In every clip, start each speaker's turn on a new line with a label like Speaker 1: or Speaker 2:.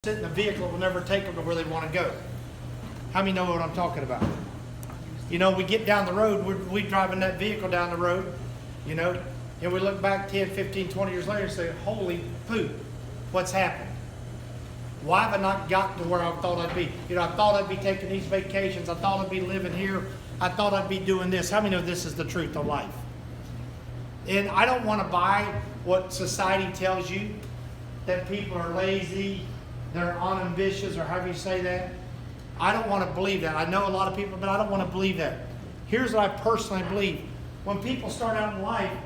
Speaker 1: sit in a vehicle that will never take them to where they want to go. How many know what I'm talking about? You know, we get down the road, we're driving that vehicle down the road, you know, and we look back 10, 15, 20 years later and say, holy poop, what's happened? Why have I not gotten to where I thought I'd be? You know, I thought I'd be taking these vacations. I thought I'd be living here. I thought I'd be doing this. How many know this is the truth of life? And I don't want to buy what society tells you, that people are lazy, they're unambitious, or however you say that. I don't want to believe that. I know a lot of people, but I don't want to believe that. Here's what I personally believe. When people start out in life,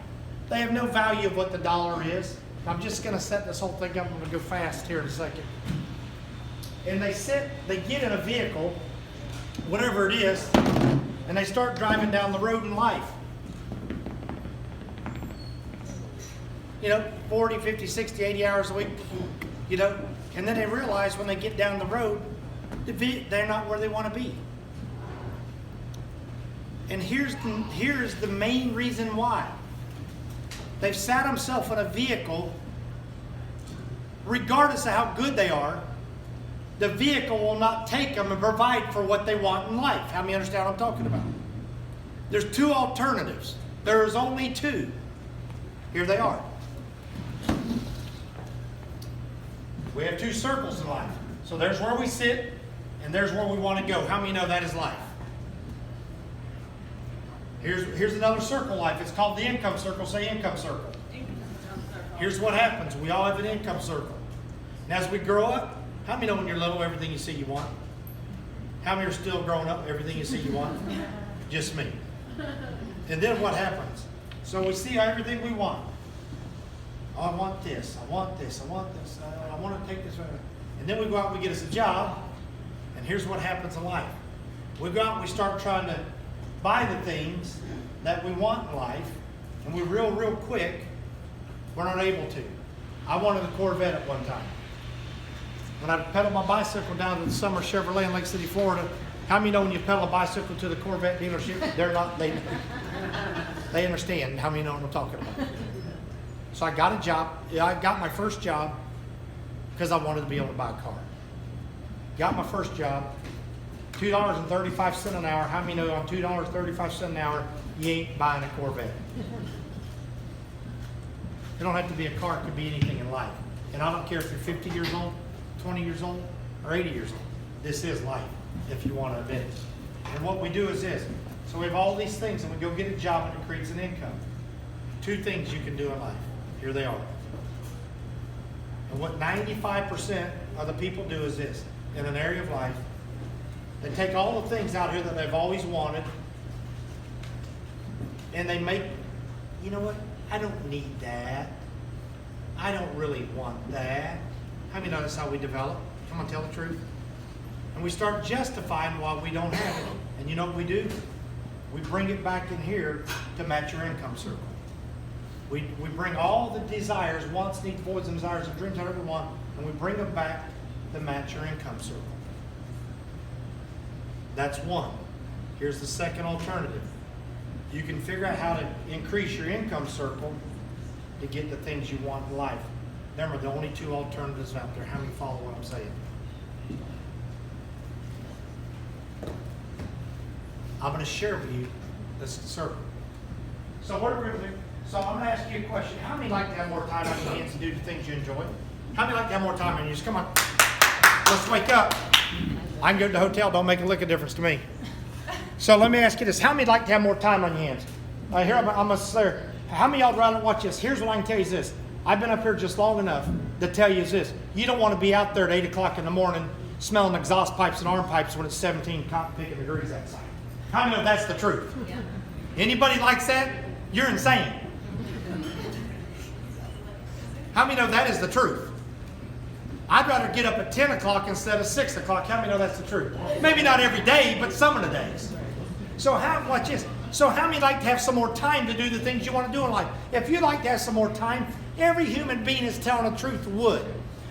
Speaker 1: they have no value of what the dollar is. I'm just going to set this whole thing up. I'm going to go fast here in a second. And they get in a vehicle, whatever it is, and they start driving down the road in life. You know, 40, 50, 60, 80 hours a week, you know, and then they realize when they get down the road, they're not where they want to be. And here's the main reason why. They've sat themselves in a vehicle, regardless of how good they are, the vehicle will not take them and provide for what they want in life. How many understand what I'm talking about? There's two alternatives. There's only two. Here they are. We have two circles in life. So there's where we sit, and there's where we want to go. How many know that is life? Here's another circle in life. It's called the income circle. Say income circle. Here's what happens. We all have an income circle. And as we grow up, how many know when you're little, everything you see you want? How many are still growing up, everything you see you want? Just me. And then what happens? So we see everything we want. Oh, I want this, I want this, I want this, I want to take this. And then we go out and we get us a job, and here's what happens in life. We go out and we start trying to buy the things that we want in life, and we real quick, we're not able to. I wanted a Corvette at one time. When I pedaled my bicycle down to the Summer Chevrolet in Lake City, Florida, how many know when you pedal a bicycle to the Corvette dealership, they understand. How many know what I'm talking about? So I got a job. I got my first job because I wanted to be able to buy a car. Got my first job, $2.35 an hour. How many know on $2.35 an hour, you ain't buying a Corvette? It don't have to be a car. It could be anything in life. And I don't care if you're 50 years old, 20 years old, or 80 years old. This is life, if you want to admit it. And what we do is this. So we have all these things, and we go get a job, and it creates an income. Two things you can do in life. Here they are. And what 95% of the people do is this. In an area of life, they take all the things out here that they've always wanted, and they make, you know what? I don't need that. I don't really want that. How many know that's how we develop? Come on, tell the truth. And we start justifying why we don't have it. And you know what we do? We bring it back in here to match your income circle. We bring all the desires, wants, needs, voids, and desires, and dreams, whatever we want, and we bring them back to match your income circle. That's one. Here's the second alternative. You can figure out how to increase your income circle to get the things you want in life. Remember, the only two alternatives out there. How many follow what I'm saying? I'm going to share with you this circle. So what are we going to do? So I'm going to ask you a question. How many like to have more time on your hands to do the things you enjoy? How many like to have more time on your hands? Come on. Let's wake up. I can go to the hotel. Don't make a lick of difference to me. So let me ask you this. How many like to have more time on your hands? Here I'm going to say, how many of y'all rather watch this? Here's what I can tell you is this. I've been up here just long enough to tell you is this. You don't want to be out there at 8 o'clock in the morning smelling exhaust pipes and arm pipes when it's 17 cotton picking degrees outside. How many know that's the truth? Yeah. Anybody likes that? You're insane. How many know that is the truth? I'd rather get up at 10 o'clock instead of 6 o'clock. How many know that's the truth? Maybe not every day, but some of the days. So watch this. So how many like to have some more time to do the things you want to do in life? If you'd like to have some more time, every human being is telling the truth would.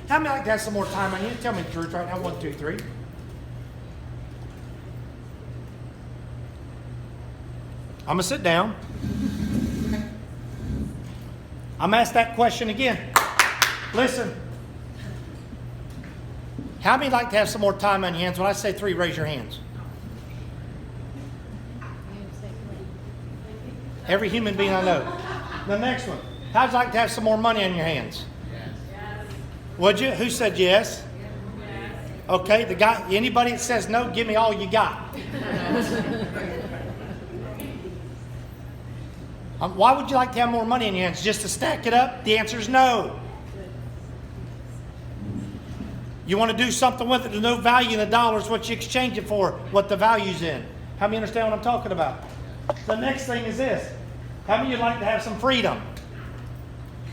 Speaker 1: How many like to have some more time on you? Tell me the truth right now. 1, 2, 3. I'm going to sit down. I'm asked that question again. Listen. How many like to have some more time on your hands? When I say 3, raise your hands. Every human being I know. The next one. How'd you like to have some more money on your hands? Yes. Would you? Who said yes? Yes. Okay, the guy. Anybody that says no, give me all you got. Why would you like to have more money in your hands? Just to stack it up? The answer is no. You want to do something with it. There's no value in the dollars. What you exchange it for, what the value's in. How many understand what I'm talking about? The next thing is this. How many of you like to have some freedom?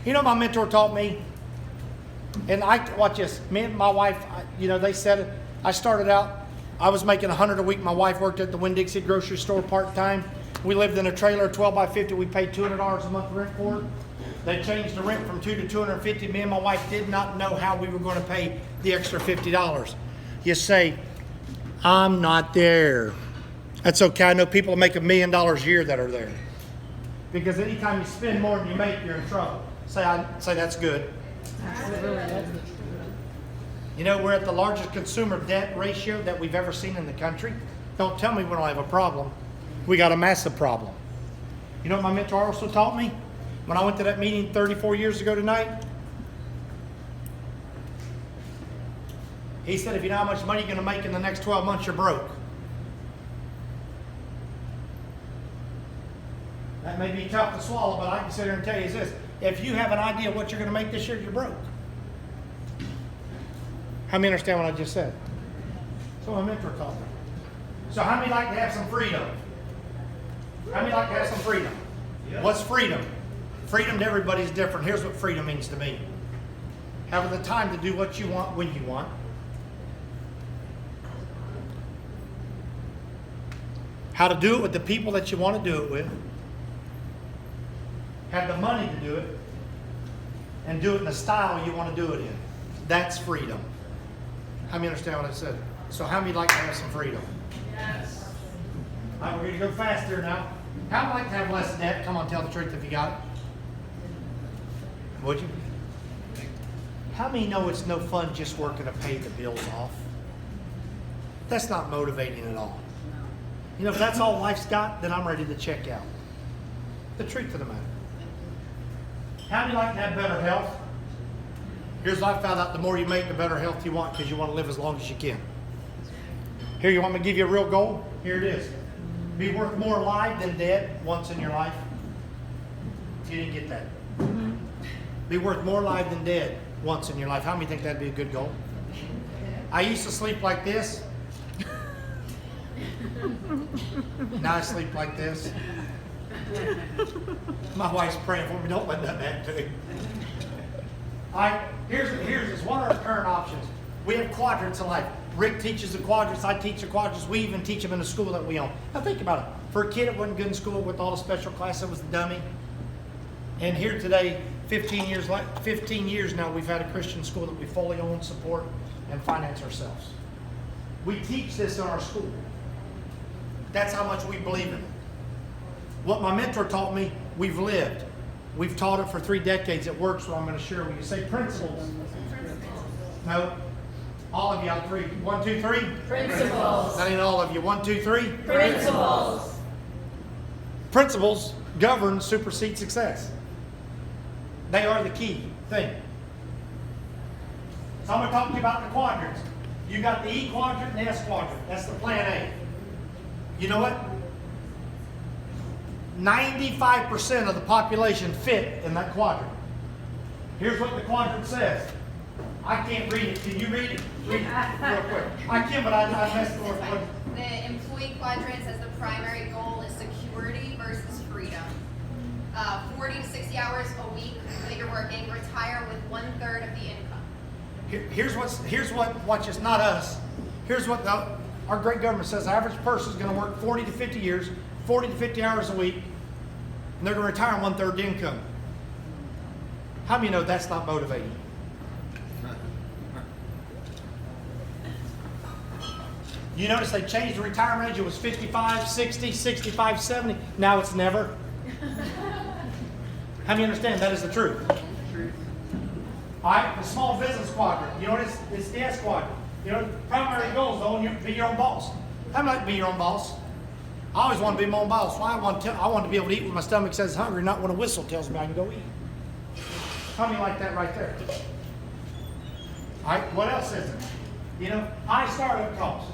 Speaker 1: You know, my mentor taught me, and watch this. Me and my wife, they said it. I started out, I was making $100 a week. My wife worked at the Winn-Dixie grocery store part-time. We lived in a trailer, 12 by 50. We paid $200 a month rent for it. They changed the rent from $200 to $250. Me and my wife did not know how we were going to pay the extra $50. You say, I'm not there. That's okay. I know people make $1 million a year that are there. Because anytime you spend more than you make, you're in trouble. Say that's good. You know, we're at the largest consumer debt ratio that we've ever seen in the country. Don't tell me we don't have a problem. We got a massive problem. You know what my mentor also taught me? When I went to that meeting 34 years ago tonight, he said, if you know how much money you're going to make in the next 12 months, you're broke. That may be tough to swallow, but I can sit here and tell you this. If you have an idea of what you're going to make this year, you're broke. How many understand what I just said? So my mentor taught me. So how many like to have some freedom? How many like to have some freedom? Yeah. What's freedom? Freedom to everybody is different. Here's what freedom means to me. Having the time to do what you want when you want. How to do it with the people that you want to do it with. Have the money to do it. And do it in the style you want to do it in. That's freedom. How many understand what I said? So how many like to have some freedom? Yes. All right, we're going to go faster now. How would you like to have less debt? Come on, tell the truth if you got it. Would you? How many know it's no fun just working to pay the bills off? That's not motivating at all. You know, if that's all life's got, then I'm ready to check out. The truth of the matter. How do you like to have better health? Here's what I found out. The more you make, the better health you want because you want to live as long as you can. Here, you want me to give you a real goal? Here it is. Be worth more alive than dead once in your life. You didn't get that. Be worth more alive than dead once in your life. How many think that'd be a good goal? I used to sleep like this. Now I sleep like this. My wife's praying for me. Don't let that happen to me. Here's one of our current options. We have quadrants in life. Rick teaches the quadrants. I teach the quadrants. We even teach them in the school that we own. Now think about it. For a kid that wasn't good in school with all the special classes, it was the dummy. And here today, 15 years now, we've had a Christian school that we fully own, support, and finance ourselves. We teach this in our school. That's how much we believe in it. What my mentor taught me, we've lived. We've taught it for 3 decades. It works, so I'm going to share with you. Say principles. No. All of you on 3. 1, 2, 3.
Speaker 2: Principles.
Speaker 1: That ain't all of you. 1, 2, 3.
Speaker 2: Principles.
Speaker 1: Principles govern, supersede success. They are the key thing. So I'm going to talk to you about the quadrants. You got the E quadrant and the S quadrant. That's the plan A. You know what? 95% of the population fit in that quadrant. Here's what the quadrant says. I can't read it. Can you read it? Read it real quick. I can, but I messed with it.
Speaker 3: The employee quadrant says the primary goal is security versus freedom. 40 to 60 hours a week that you're working. Retire with 1/3 of the income.
Speaker 1: Here's what. Watch this. Not us. Here's what our great government says. The average person is going to work 40 to 50 years, 40 to 50 hours a week, and they're going to retire on 1/3 the income. How many know that's not motivating? You notice they changed the retirement age. It was 55, 60, 65, 70. Now it's never. How many understand that is the truth? All right, the small business quadrant. You know what it's the S quadrant. You know, primary goal is to be your own boss. How many like to be your own boss? I always want to be my own boss. Why? I want to be able to eat when my stomach says hungry, not when a whistle tells me I can go eat. How many like that right there? All right, what else is it? You know, high startup costs.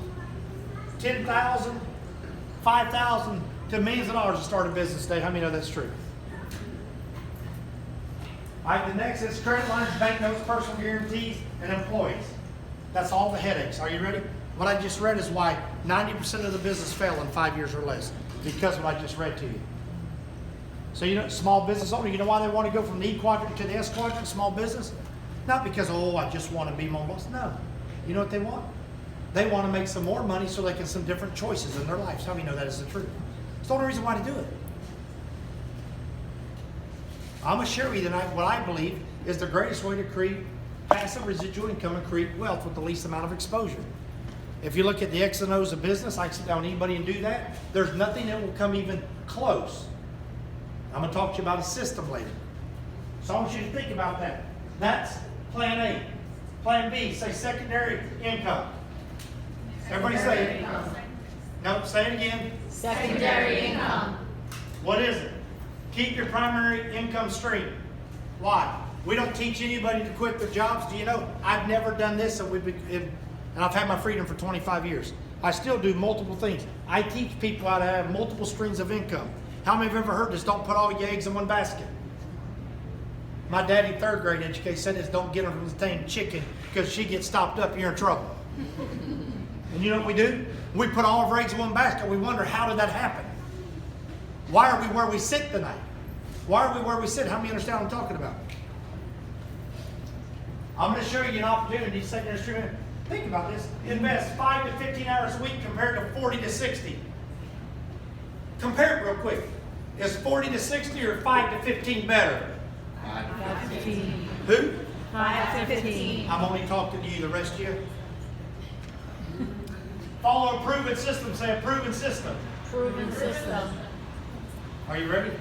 Speaker 1: $10,000, $5,000 to millions of dollars to start a business today. How many know that's true? All right, the next is credit lines, bank notes, personal guarantees, and employees. That's all the headaches. Are you ready? What I just read is why 90% of the business fail in 5 years or less, because of what I just read to you. So, you know, small business owner, you know why they want to go from the E quadrant to the S quadrant, small business? Not because, oh, I just want to be my own boss. No. You know what they want? They want to make some more money so they can some different choices in their lives. How do you know that is the truth? It's the only reason why to do it. I'm going to share with you tonight what I believe is the greatest way to create passive residual income and create wealth with the least amount of exposure. If you look at the X and O's of business, I can sit down with anybody and do that. There's nothing that will come even close. I'm going to talk to you about a system later. So I want you to think about that. That's plan A. Plan B, say secondary income. Everybody say it. No, say it again.
Speaker 2: Secondary income.
Speaker 1: What is it? Keep your primary income stream. Why? We don't teach anybody to quit their jobs. Do you know? I've never done this, and I've had my freedom for 25 years. I still do multiple things. I teach people how to have multiple streams of income. How many have ever heard this? Don't put all your eggs in one basket. My daddy, 3rd grade education, said this: don't get her from the same chicken, because she gets stopped up, you're in trouble. And you know what we do? We put all of our eggs in one basket. We wonder, how did that happen? Why are we where we sit tonight? Why are we where we sit? How many understand what I'm talking about? I'm going to show you an opportunity to secondary stream. Think about this. Invest 5 to 15 hours a week compared to 40 to 60. Compare it real quick. Is 40 to 60 or 5 to 15 better?
Speaker 2: 5 to 15.
Speaker 1: Who?
Speaker 2: 5 to 15.
Speaker 1: I'm only talking to you, the rest of you. Follow a proven system. Say a proven system.
Speaker 2: Proven system.
Speaker 1: Are you ready?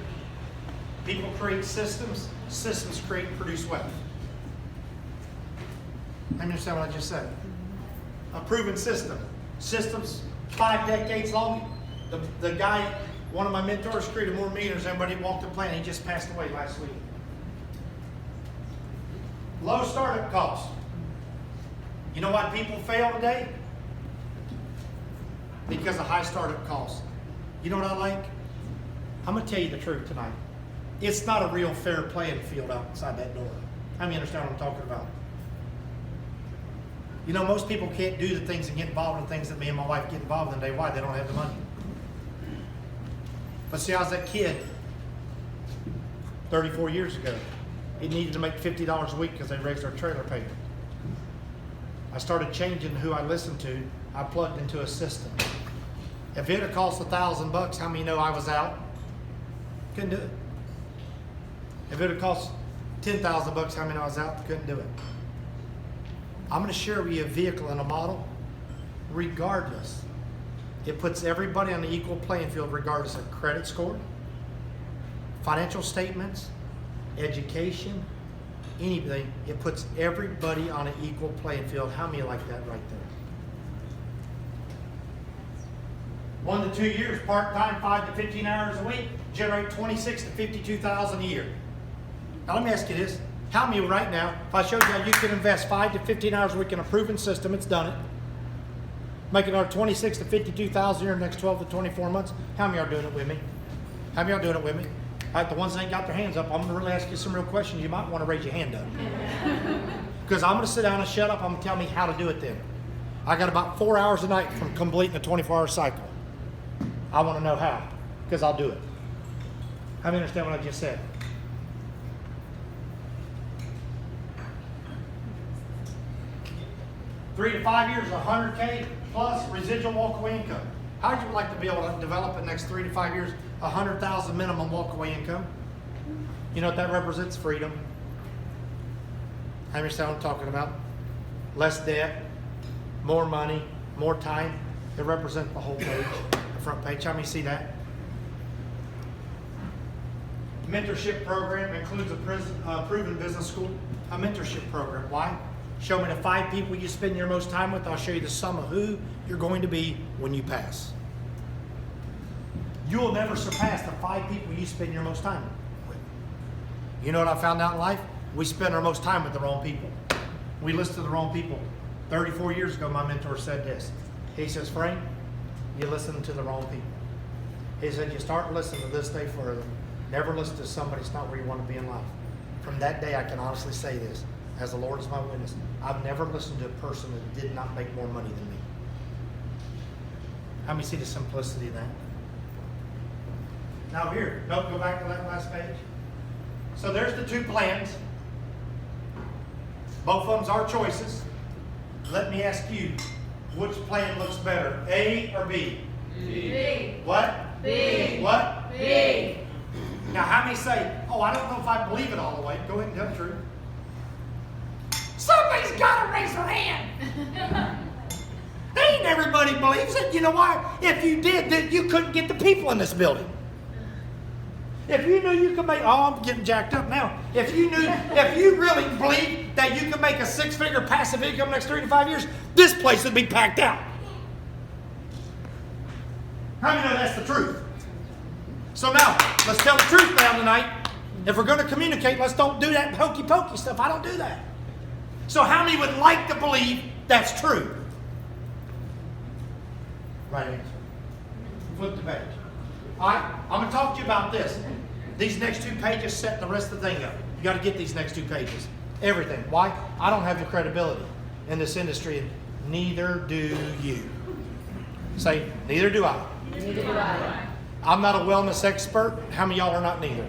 Speaker 1: People create systems. Systems create and produce wealth. I understand what I just said. A proven system. Systems 5 decades long. The guy, one of my mentors, created more millionaires than anybody walked the planet. He just passed away last week. Low startup costs. You know why people fail today? Because of high startup costs. You know what I like? I'm going to tell you the truth tonight. It's not a real fair playing field outside that door. How many understand what I'm talking about? You know, most people can't do the things and get involved in things that me and my wife get involved in today. Why? They don't have the money. But see, I was that kid 34 years ago. He needed to make $50 a week because they raised our trailer payment. I started changing who I listened to. I plugged into a system. If it had cost $1,000, how many know I was out? Couldn't do it. If it had cost $10,000, how many know I was out? Couldn't do it. I'm going to share with you a vehicle and a model. Regardless, it puts everybody on the equal playing field, regardless of credit score, financial statements, education, anything. It puts everybody on an equal playing field. How many like that right there? 1 to 2 years, part-time, 5 to 15 hours a week, generate 26 to 52,000 a year. Now let me ask you this. How many right now, if I showed you how you can invest 5 to 15 hours a week in a proven system, it's done it, make another 26 to 52,000 a year in the next 12 to 24 months, how many are doing it with me? How many are doing it with me? All right, the ones that ain't got their hands up, I'm going to really ask you some real questions. You might want to raise your hand up. Because I'm going to sit down and shut up. I'm going to tell me how to do it then. I got about 4 hours a night from completing a 24-hour cycle. I want to know how, because I'll do it. How many understand what I just said? $3 to 5 years, $100K plus residual walkaway income. How would you like to be able to develop in the next 3 to 5 years $100,000 minimum walkaway income? You know what that represents? Freedom. How many understand what I'm talking about? Less debt, more money, more time. It represents the whole page, the front page. How many see that? Mentorship program includes a proven business school, a mentorship program. Why? Show me the 5 people you spend your most time with. I'll show you the sum of who you're going to be when you pass. You will never surpass the 5 people you spend your most time with. You know what I found out in life? We spend our most time with the wrong people. We listen to the wrong people. 34 years ago, my mentor said this. He says, Frank, you listen to the wrong people. He said, you start listening to this day further. Never listen to somebody that's not where you want to be in life. From that day, I can honestly say this, as the Lord is my witness. I've never listened to a person that did not make more money than me. How many see the simplicity of that? Now here, no, go back to that last page. So there's the 2 plans. Both of them's our choices. Let me ask you, which plan looks better, A or B?
Speaker 2: B.
Speaker 1: What?
Speaker 2: B.
Speaker 1: What?
Speaker 2: B.
Speaker 1: Now, how many say, oh, I don't know if I believe it all the way. Go ahead and tell the truth. Somebody's got to raise their hand. Ain't everybody believes it. You know why? If you did, then you couldn't get the people in this building. If you knew you could make, oh, I'm getting jacked up now. If you really believe that you could make a 6-figure passive income next 3 to 5 years, this place would be packed out. How many know that's the truth? So now, let's tell the truth now tonight. If we're going to communicate, let's don't do that hokey pokey stuff. I don't do that. So how many would like to believe that's true? Right answer. Flip the page. All right, I'm going to talk to you about this. These next 2 pages set the rest of the thing up. You got to get these next 2 pages. Everything. Why? I don't have the credibility in this industry, and neither do you. Say, neither do I.
Speaker 2: Neither do I.
Speaker 1: I'm not a wellness expert. How many of y'all are not neither?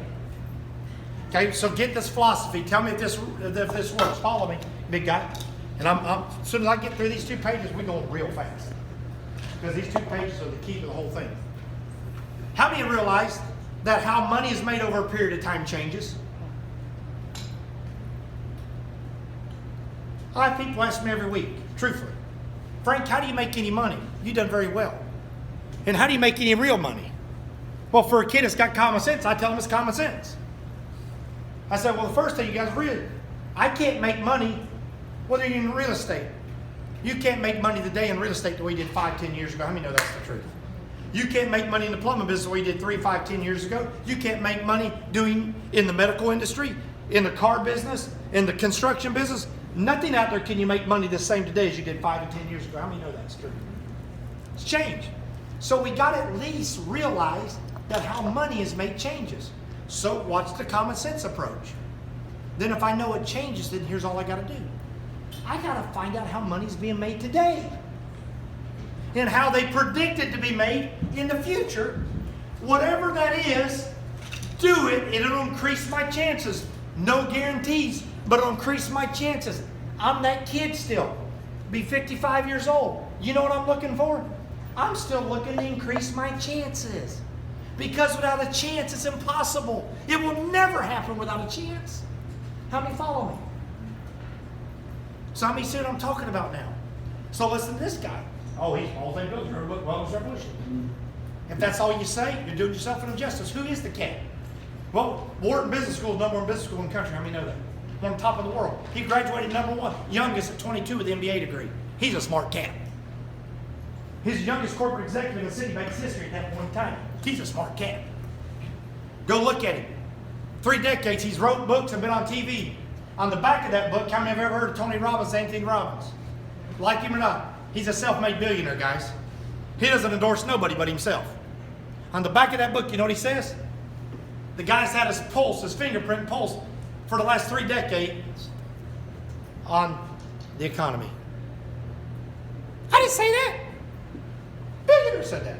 Speaker 1: Okay, so get this philosophy. Tell me if this works. Follow me, big guy. And as soon as I get through these 2 pages, we're going real fast. Because these 2 pages are the key to the whole thing. How many realize that how money is made over a period of time changes? I have people ask me every week, truthfully, Frank, how do you make any money? You've done very well. And how do you make any real money? Well, for a kid that's got common sense, I tell them it's common sense. I said, well, the first thing you guys really, I can't make money whether you're in real estate. You can't make money today in real estate the way you did 5, 10 years ago. How many know that's the truth? You can't make money in the plumbing business the way you did 3, 5, 10 years ago. You can't make money doing in the medical industry, in the car business, in the construction business. Nothing out there can you make money the same today as you did 5 and 10 years ago. How many know that's true? It's changed. So we got to at least realize that how money is made changes. So what's the common sense approach? Then if I know it changes, then here's all I got to do. I got to find out how money's being made today. And how they predict it to be made in the future. Whatever that is, do it and it'll increase my chances. No guarantees, but it'll increase my chances. I'm that kid still. Be 55 years old. You know what I'm looking for? I'm still looking to increase my chances. Because without a chance, it's impossible. It will never happen without a chance. How many follow me? So how many see what I'm talking about now? So listen to this guy. Oh, he's all things goes. Wellness revolution. If that's all you say, you're doing yourself an injustice. Who is the cat? Well, Wharton Business School is the #1 business school in the country. How many know that? One on top of the world. He graduated #1. Youngest at 22 with an MBA degree. He's a smart cat. He's the youngest corporate executive in Citibank's history at that point in time. He's a smart cat. Go look at him. 3 decades, he's wrote books and been on TV. On the back of that book, how many have ever heard of Tony Robbins, Anthony Robbins? Like him or not, he's a self-made billionaire, guys. He doesn't endorse nobody but himself. On the back of that book, you know what he says? The guy's had his pulse, his fingerprint pulse, for the last 3 decades on the economy. I didn't say that. Billionaire said that.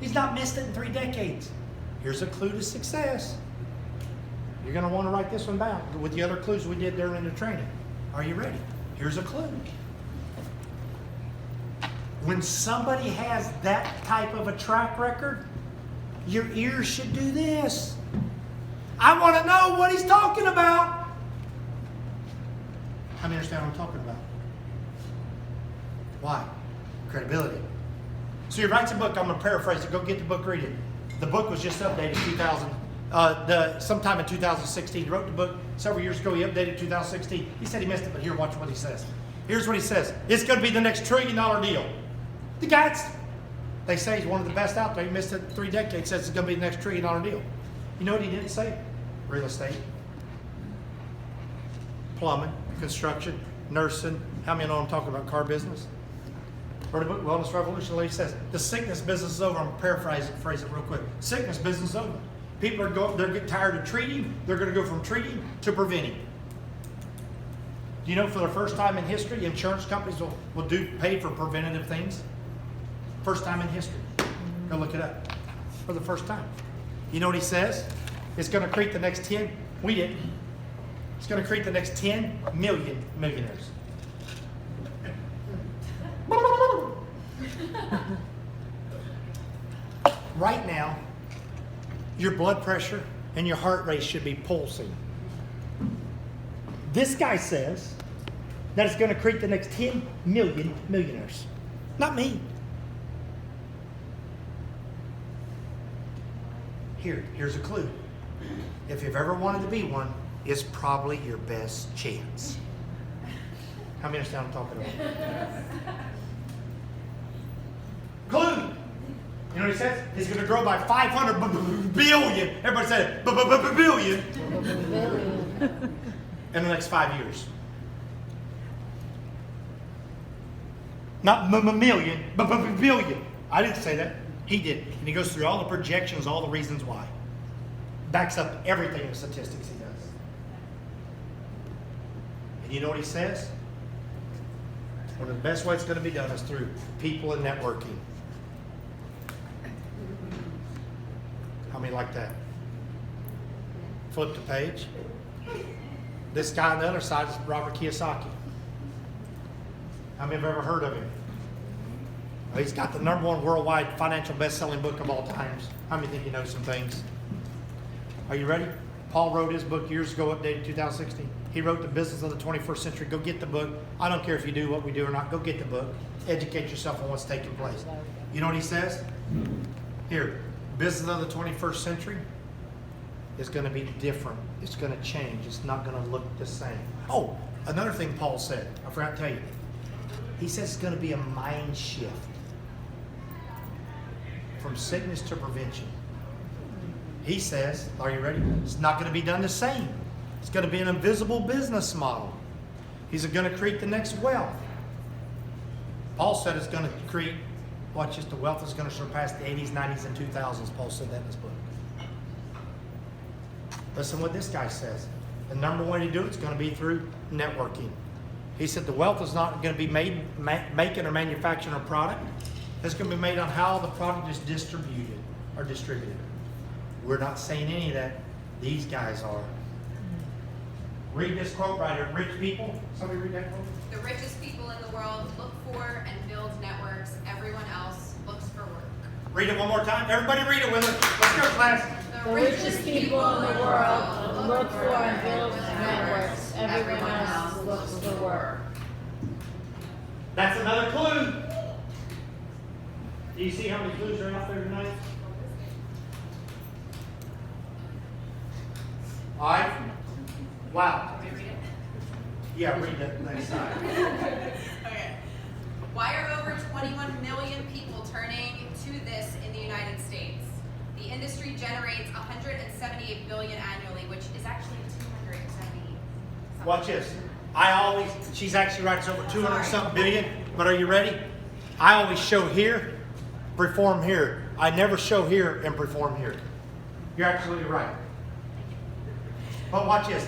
Speaker 1: He's not missed it in 3 decades. Here's a clue to success. You're going to want to write this one down with the other clues we did during the training. Are you ready? Here's a clue. When somebody has that type of a track record, your ears should do this. I want to know what he's talking about. How many understand what I'm talking about? Why? Credibility. So he writes a book. I'm going to paraphrase it. Go get the book, read it. The book was just updated sometime in 2016. He wrote the book several years ago. He updated 2016. He said he missed it, but here, watch what he says. Here's what he says. It's going to be the next $1 trillion deal. The guy's, they say he's one of the best out there. He missed it 3 decades, says it's going to be the next $1 trillion deal. You know what he didn't say? Real estate, plumbing, construction, nursing. How many know I'm talking about car business? Read the book, Wellness Revolution. The lady says, the sickness business is over. I'm going to paraphrase it real quick. Sickness business is over. People are they're getting tired of treating. They're going to go from treating to preventing. Do you know for the first time in history, insurance companies will pay for preventative things? First time in history. Go look it up. For the first time. You know what he says? It's going to create the next 10. We didn't. It's going to create the next 10 million millionaires. Right now, your blood pressure and your heart rate should be pulsing. This guy says that it's going to create the next 10 million millionaires. Not me. Here's a clue. If you've ever wanted to be one, it's probably your best chance. How many understand what I'm talking about? Clue. You know what he says? He's going to grow by 500 billion. Everybody said billion. In the next 5 years. Not million, but billion. I didn't say that. He did. And he goes through all the projections, all the reasons why. Backs up everything in statistics he does. And you know what he says? One of the best ways it's going to be done is through people and networking. How many like that? Flip the page. This guy on the other side is Robert Kiyosaki. How many have ever heard of him? Well, he's got the #1 worldwide financial best-selling book of all times. How many think you know some things? Are you ready? Paul wrote his book years ago, updated 2016. He wrote The Business of the 21st Century. Go get the book. I don't care if you do what we do or not. Go get the book. Educate yourself on what's taking place. You know what he says? Here, business of the 21st century is going to be different. It's going to change. It's not going to look the same. Oh, another thing Paul said. I forgot to tell you. He says it's going to be a mind shift from sickness to prevention. He says, are you ready? It's not going to be done the same. It's going to be an invisible business model. He's going to create the next wealth. Paul said it's going to create, watch this, the wealth is going to surpass the 80s, 90s, and 2000s. Paul said that in his book. Listen what this guy says. The #1 way to do it is going to be through networking. He said the wealth is not going to be making or manufacturing a product. It's going to be made on how the product is distributed or distributed. We're not saying any of that. These guys are. Read this quote right here. Rich people. Somebody read that quote.
Speaker 3: The richest people in the world look for and build networks. Everyone else looks for work.
Speaker 1: Read it one more time. Everybody read it with us. Let's go, class.
Speaker 2: The richest people in the world look for and build networks. Everyone else looks for work.
Speaker 1: That's another clue. Do you see how many clues are out there tonight? All right. Wow.
Speaker 3: Can we read it?
Speaker 1: Yeah, read that next side.
Speaker 3: Okay. Why are over 21 million people turning to this in the United States? The industry generates 178 billion annually, which is actually 270.
Speaker 1: Watch this. She's actually right, it's over 200 something billion, but are you ready? I always show here, perform here. I never show here and perform here. You're absolutely right. But watch this.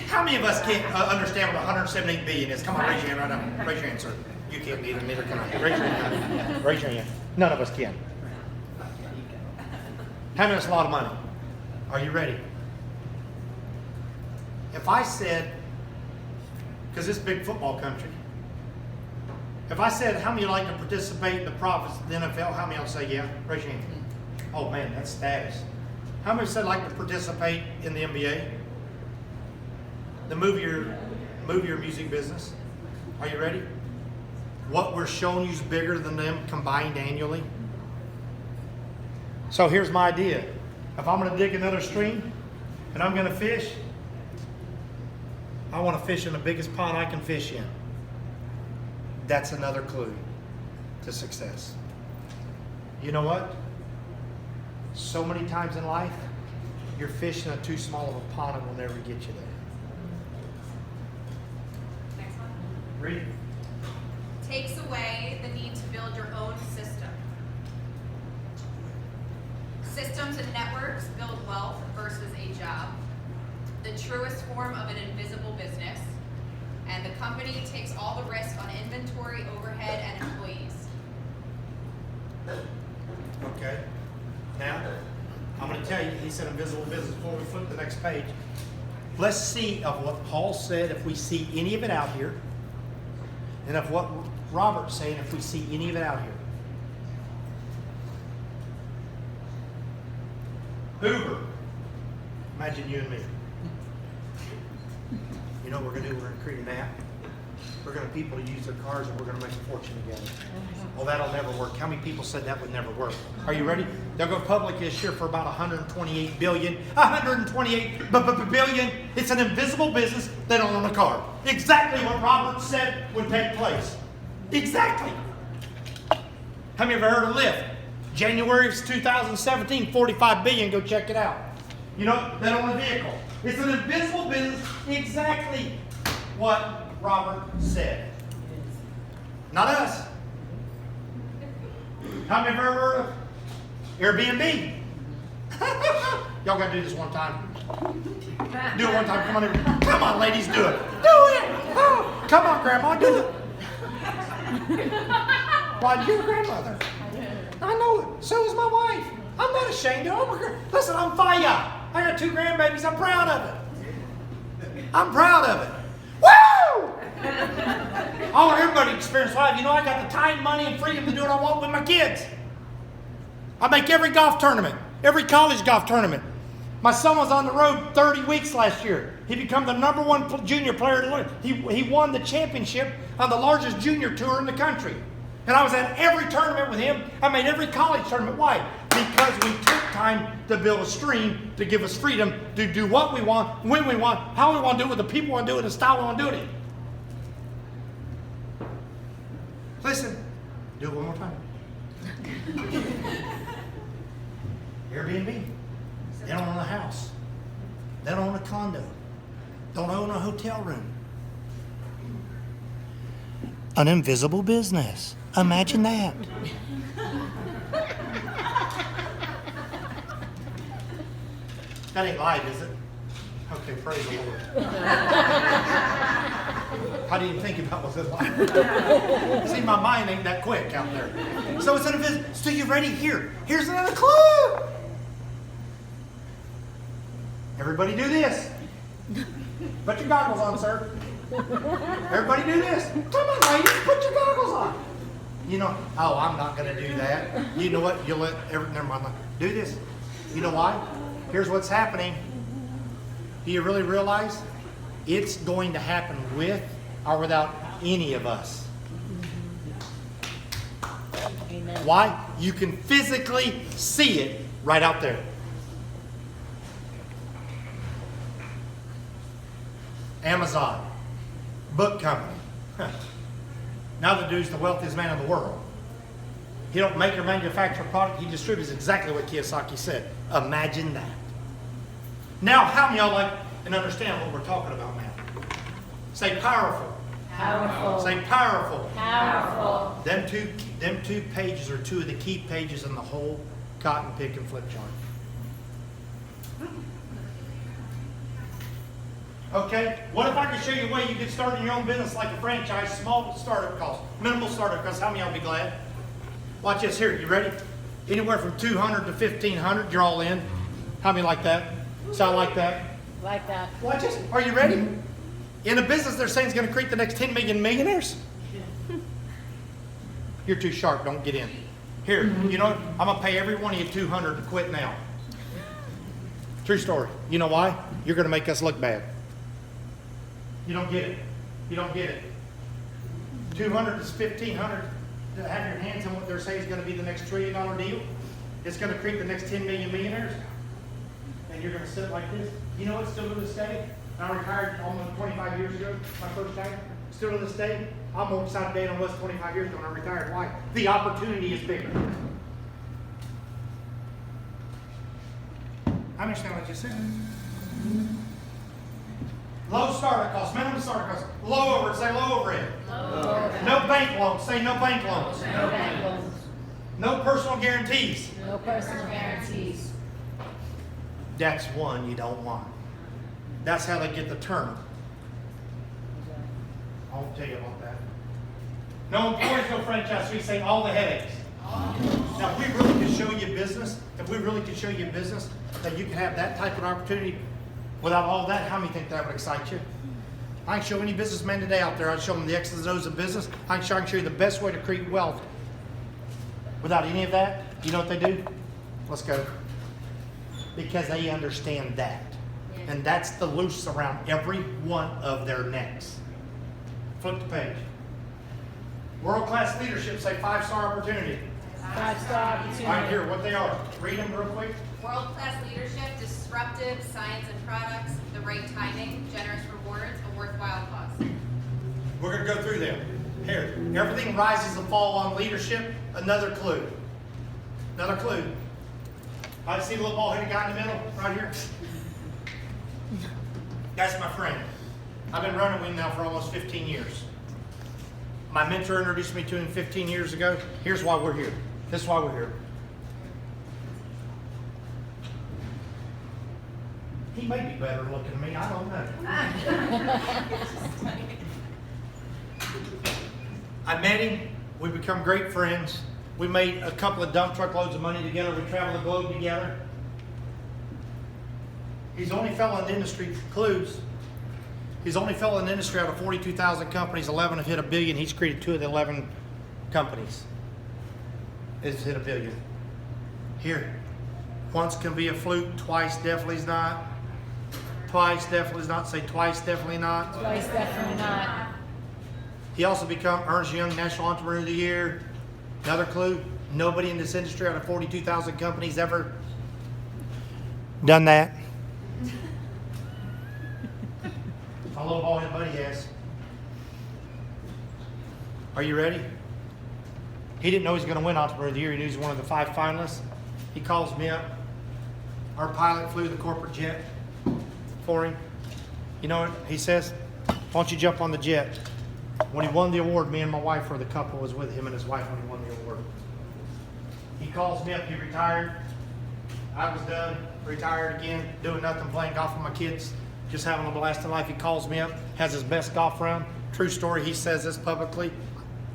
Speaker 1: How many of us can't understand what 178 billion is? Come on, raise your hand right now. Raise your hand, sir. You can't neither can I. Raise your hand. Raise your hand. None of us can. How many is a lot of money? Are you ready? If I said, because this is big football country, if I said, how many like to participate in the profits of the NFL, how many will say yeah? Raise your hand. Oh man, that's status. How many said like to participate in the NBA? The movie or music business. Are you ready? What we're showing you is bigger than them combined annually. So here's my idea. If I'm going to dig another stream, and I'm going to fish, I want to fish in the biggest pond I can fish in. That's another clue to success. You know what? So many times in life, you're fishing in too small of a pond and will never get you there.
Speaker 3: Next one.
Speaker 1: Read.
Speaker 3: Takes away the need to build your own system. Systems and networks build wealth versus a job. The truest form of an invisible business. And the company takes all the risk on inventory, overhead, and employees.
Speaker 1: Okay. Now, I'm going to tell you, he said invisible business. Before we flip the next page, let's see of what Paul said, if we see any of it out here, and of what Robert's saying, if we see any of it out here. Uber. Imagine you and me. You know what we're going to do? We're going to create an app. We're going to people to use their cars, and we're going to make a fortune together. Well, that'll never work. How many people said that would never work? Are you ready? They'll go public this year for about 128 billion. 128 billion. It's an invisible business. They don't own a car. Exactly what Robert said would take place. Exactly. How many of you have heard of Lyft? January of 2017, 45 billion. Go check it out. You know, they own a vehicle. It's an invisible business. Exactly what Robert said. Not us. How many have ever heard of Airbnb? Y'all got to do this one time. Do it one time. Come on, everybody. Come on, ladies, do it. Do it. Oh, come on, Grandma, do it. Why, you're a grandmother. I know it. So is my wife. I'm not ashamed of it. Listen, I'm fire. I got 2 grandbabies. I'm proud of it. I'm proud of it. Woo! I want everybody to experience life. You know, I got the time, money, and freedom to do what I want with my kids. I make every golf tournament, every college golf tournament. My son was on the road 30 weeks last year. He became the #1 junior player to learn. He won the championship on the largest junior tour in the country. And I was at every tournament with him. I made every college tournament. Why? Because we took time to build a stream to give us freedom to do what we want, when we want, how we want to do it, with the people we want to do it, the style we want to do it in. Listen, do it one more time. Airbnb. They don't own a house. They don't own a condo. Don't own a hotel room. An invisible business. Imagine that. That ain't live, is it? Okay, praise the Lord. I didn't even think about was it live. See, my mind ain't that quick out there. So it's an invisible. So you ready? Here's another clue. Everybody do this. Put your goggles on, sir. Everybody do this. Come on, ladies, put your goggles on. You know, oh, I'm not going to do that. You know what? You'll let never mind. Do this. You know why? Here's what's happening. Do you really realize it's going to happen with or without any of us?
Speaker 2: Amen.
Speaker 1: Why? You can physically see it right out there. Amazon, book company. Now the dude's the wealthiest man in the world. He don't make or manufacture a product, he distributes exactly what Kiyosaki said. Imagine that. Now, how many of y'all like and understand what we're talking about now? Say powerful.
Speaker 2: Powerful.
Speaker 1: Say powerful.
Speaker 2: Powerful.
Speaker 1: Them two pages are 2 of the key pages in the whole cotton pick and flip chart. Okay, what if I could show you a way you could start in your own business like a franchise, small startup cost, minimal startup cost? How many of y'all be glad? Watch this here. You ready? Anywhere from 200 to 1,500, you're all in. How many like that? Sound like that?
Speaker 2: Like that.
Speaker 1: Watch this. Are you ready? In a business they're saying is going to create the next 10 million millionaires. You're too sharp. Don't get in. Here, you know what? I'm going to pay every one of you 200 to quit now. True story. You know why? You're going to make us look bad. You don't get it. You don't get it. 200 to 1,500 to have your hands on what they're saying is going to be the next $1 trillion deal. It's going to create the next 10 million millionaires. and you're gonna sit like this. You know what, still to this day, I retired almost 25 years ago, my first time. Still to this day, I'm more excited today than I was 25 years ago when I retired. Why? The opportunity is bigger. I understand what you said. Low startup costs, minimum startup costs, low overhead, say low overhead. No bank loans, say no bank loans.
Speaker 2: No bank loans.
Speaker 1: No personal guarantees.
Speaker 2: No personal guarantees.
Speaker 1: That's one you don't want. That's how they get the term. I'll tell you about that. No employees, no franchise. We say all the headaches. Now, if we really could show you business, that you can have that type of opportunity without all that, how many think that would excite you? I can show any businessman today out there, I'd show them the X's and O's of business. I can show you the best way to create wealth without any of that. You know what they do? Let's go. Because they understand that. And that's the noose around every one of their necks. Flip the page. World-class leadership, say 5-star opportunity.
Speaker 2: 5-star opportunity.
Speaker 1: All right, here, what they are. Read them real quick.
Speaker 3: World-class leadership, disruptive science and products, the right timing, generous rewards, a worthwhile cause.
Speaker 1: We're going to go through them. Here, everything rises and falls on leadership. Another clue. Another clue. I see the little ball-headed guy in the middle, right here. That's my friend. I've been running with him now for almost 15 years. My mentor introduced me to him 15 years ago. Here's why we're here. This is why we're here. He may be better looking than me. I don't know. I met him. We become great friends. We made a couple of dump truck loads of money together. We traveled the globe together. He's the only fellow in the industry, clues. He's the only fellow in the industry out of 42,000 companies, 11 have hit $1 billion. He's created 2 of the 11 companies. It's hit $1 billion. Here, once can be a fluke, twice definitely is not. Twice definitely is not. Say twice definitely not.
Speaker 2: Twice definitely not.
Speaker 1: He also become Ernst Young National Entrepreneur of the Year. Another clue, nobody in this industry out of 42,000 companies ever done that. My little bald-headed buddy has. Are you ready? He didn't know he was going to win Entrepreneur of the Year. He knew he was one of the 5 finalists. He calls me up. Our pilot flew the corporate jet for him. You know what he says? Why don't you jump on the jet? When he won the award, me and my wife were the couple, was with him and his wife when he won the award. He calls me up. He retired. I was done. Retired again. Doing nothing, playing golf with my kids. Just having a blast in life. He calls me up. Has his best golf round. True story. He says this publicly.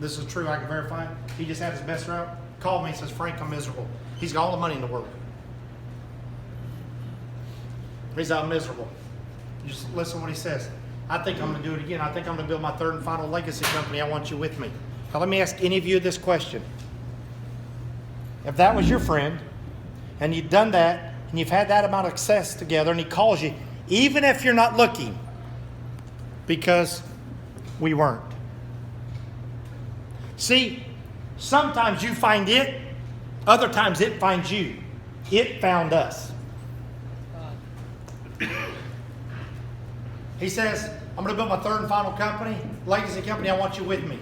Speaker 1: This is true. I can verify it. He just had his best round. Called me and says, Frank, I'm miserable. He's got all the money in the world. He's out miserable. Just listen to what he says. I think I'm going to do it again. I think I'm going to build my 3rd and final legacy company. I want you with me. Now let me ask any of you this question. If that was your friend, and you've done that, and you've had that amount of success together, and he calls you, even if you're not looking, because we weren't. See, sometimes you find it, other times it finds you. It found us. He says, I'm going to build my 3rd and final company, legacy company. I want you with me.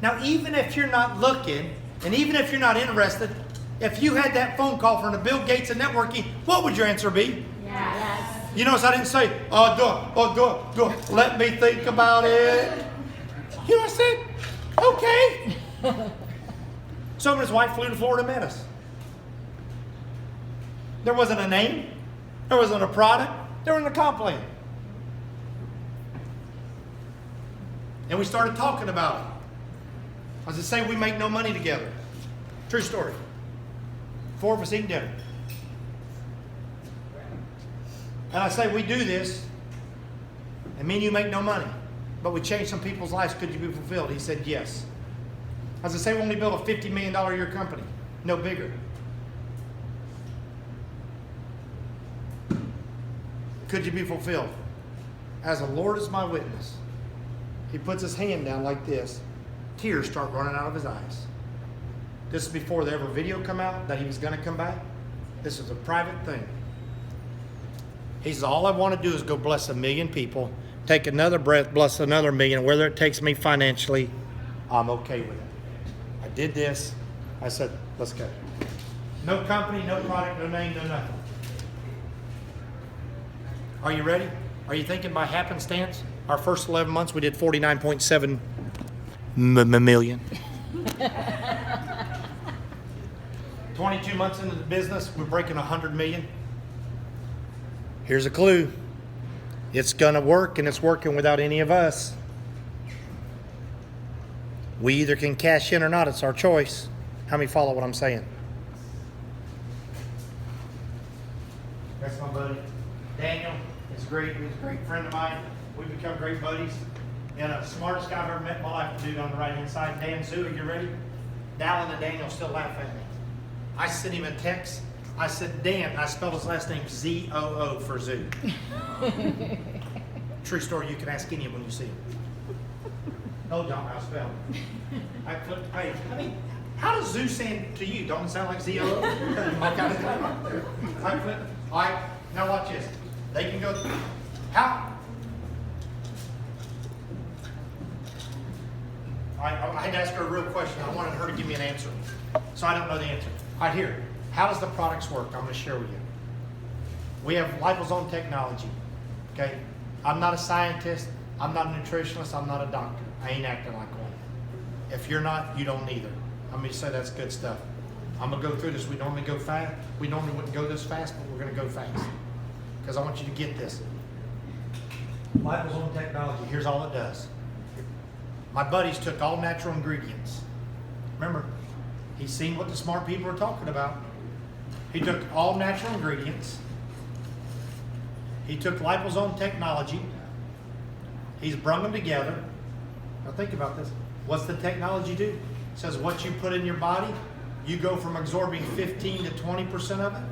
Speaker 1: Now, even if you're not looking, and even if you're not interested, if you had that phone call from the Bill Gates of networking, what would your answer be?
Speaker 2: Yes.
Speaker 1: You notice I didn't say, let me think about it. You know what I said? Okay. So his wife flew to Florida and met us. There wasn't a name. There wasn't a product. There wasn't a comp plan. And we started talking about it. As I say, we make no money together. True story. 4 of us eating dinner. And I say, we do this, and me and you make no money, but we change some people's lives. Could you be fulfilled? He said, yes. As I say, we only built a $50 million a year company, no bigger. Could you be fulfilled? As the Lord is my witness. He puts his hand down like this. Tears start running out of his eyes. This is before the ever video come out that he was going to come back. This was a private thing. He says, all I want to do is go bless 1 million people, take another breath, bless another million, whether it takes me financially, I'm okay with it. I did this. I said, let's go. No company, no product, no name, no nothing. Are you ready? Are you thinking by happenstance? Our first 11 months, we did 49.7 million. 22 months into the business, we're breaking 100 million. Here's a clue. It's gonna work, and it's working without any of us. We either can cash in or not. It's our choice. How many follow what I'm saying? That's my buddy Daniel. He's great. He's a great friend of mine. We've become great buddies. And the smartest guy I've ever met in my life, the dude on the right hand side, Dan Zoo. Are you ready? Dallin and Daniel still laugh at me. I sent him a text. I said, Dan, I spelled his last name Z-O-O for Zoo. True story, you can ask any of them when you see him. Oh, John, I spelled it. I flipped the page. I mean, how does Zoo sound to you? Don't it sound like Z-O-O? I flipped. All right, now watch this. They can go, how? I had to ask her a real question. I wanted her to give me an answer. So I don't know the answer. All right, here. How does the products work? I'm going to share with you. We have liposome technology. Okay? I'm not a scientist. I'm not a nutritionist. I'm not a doctor. I ain't acting like one. If you're not, you don't either. I'm going to say that's good stuff. I'm going to go through this. We normally go fast. We normally wouldn't go this fast, but we're going to go fast. Because I want you to get this. Liposome technology. Here's all it does. My buddies took all natural ingredients. Remember, he's seen what the smart people are talking about. He took all natural ingredients. He took liposome technology. He's brung them together. Now think about this. What's the technology do? It says what you put in your body, you go from absorbing 15 to 20% of it.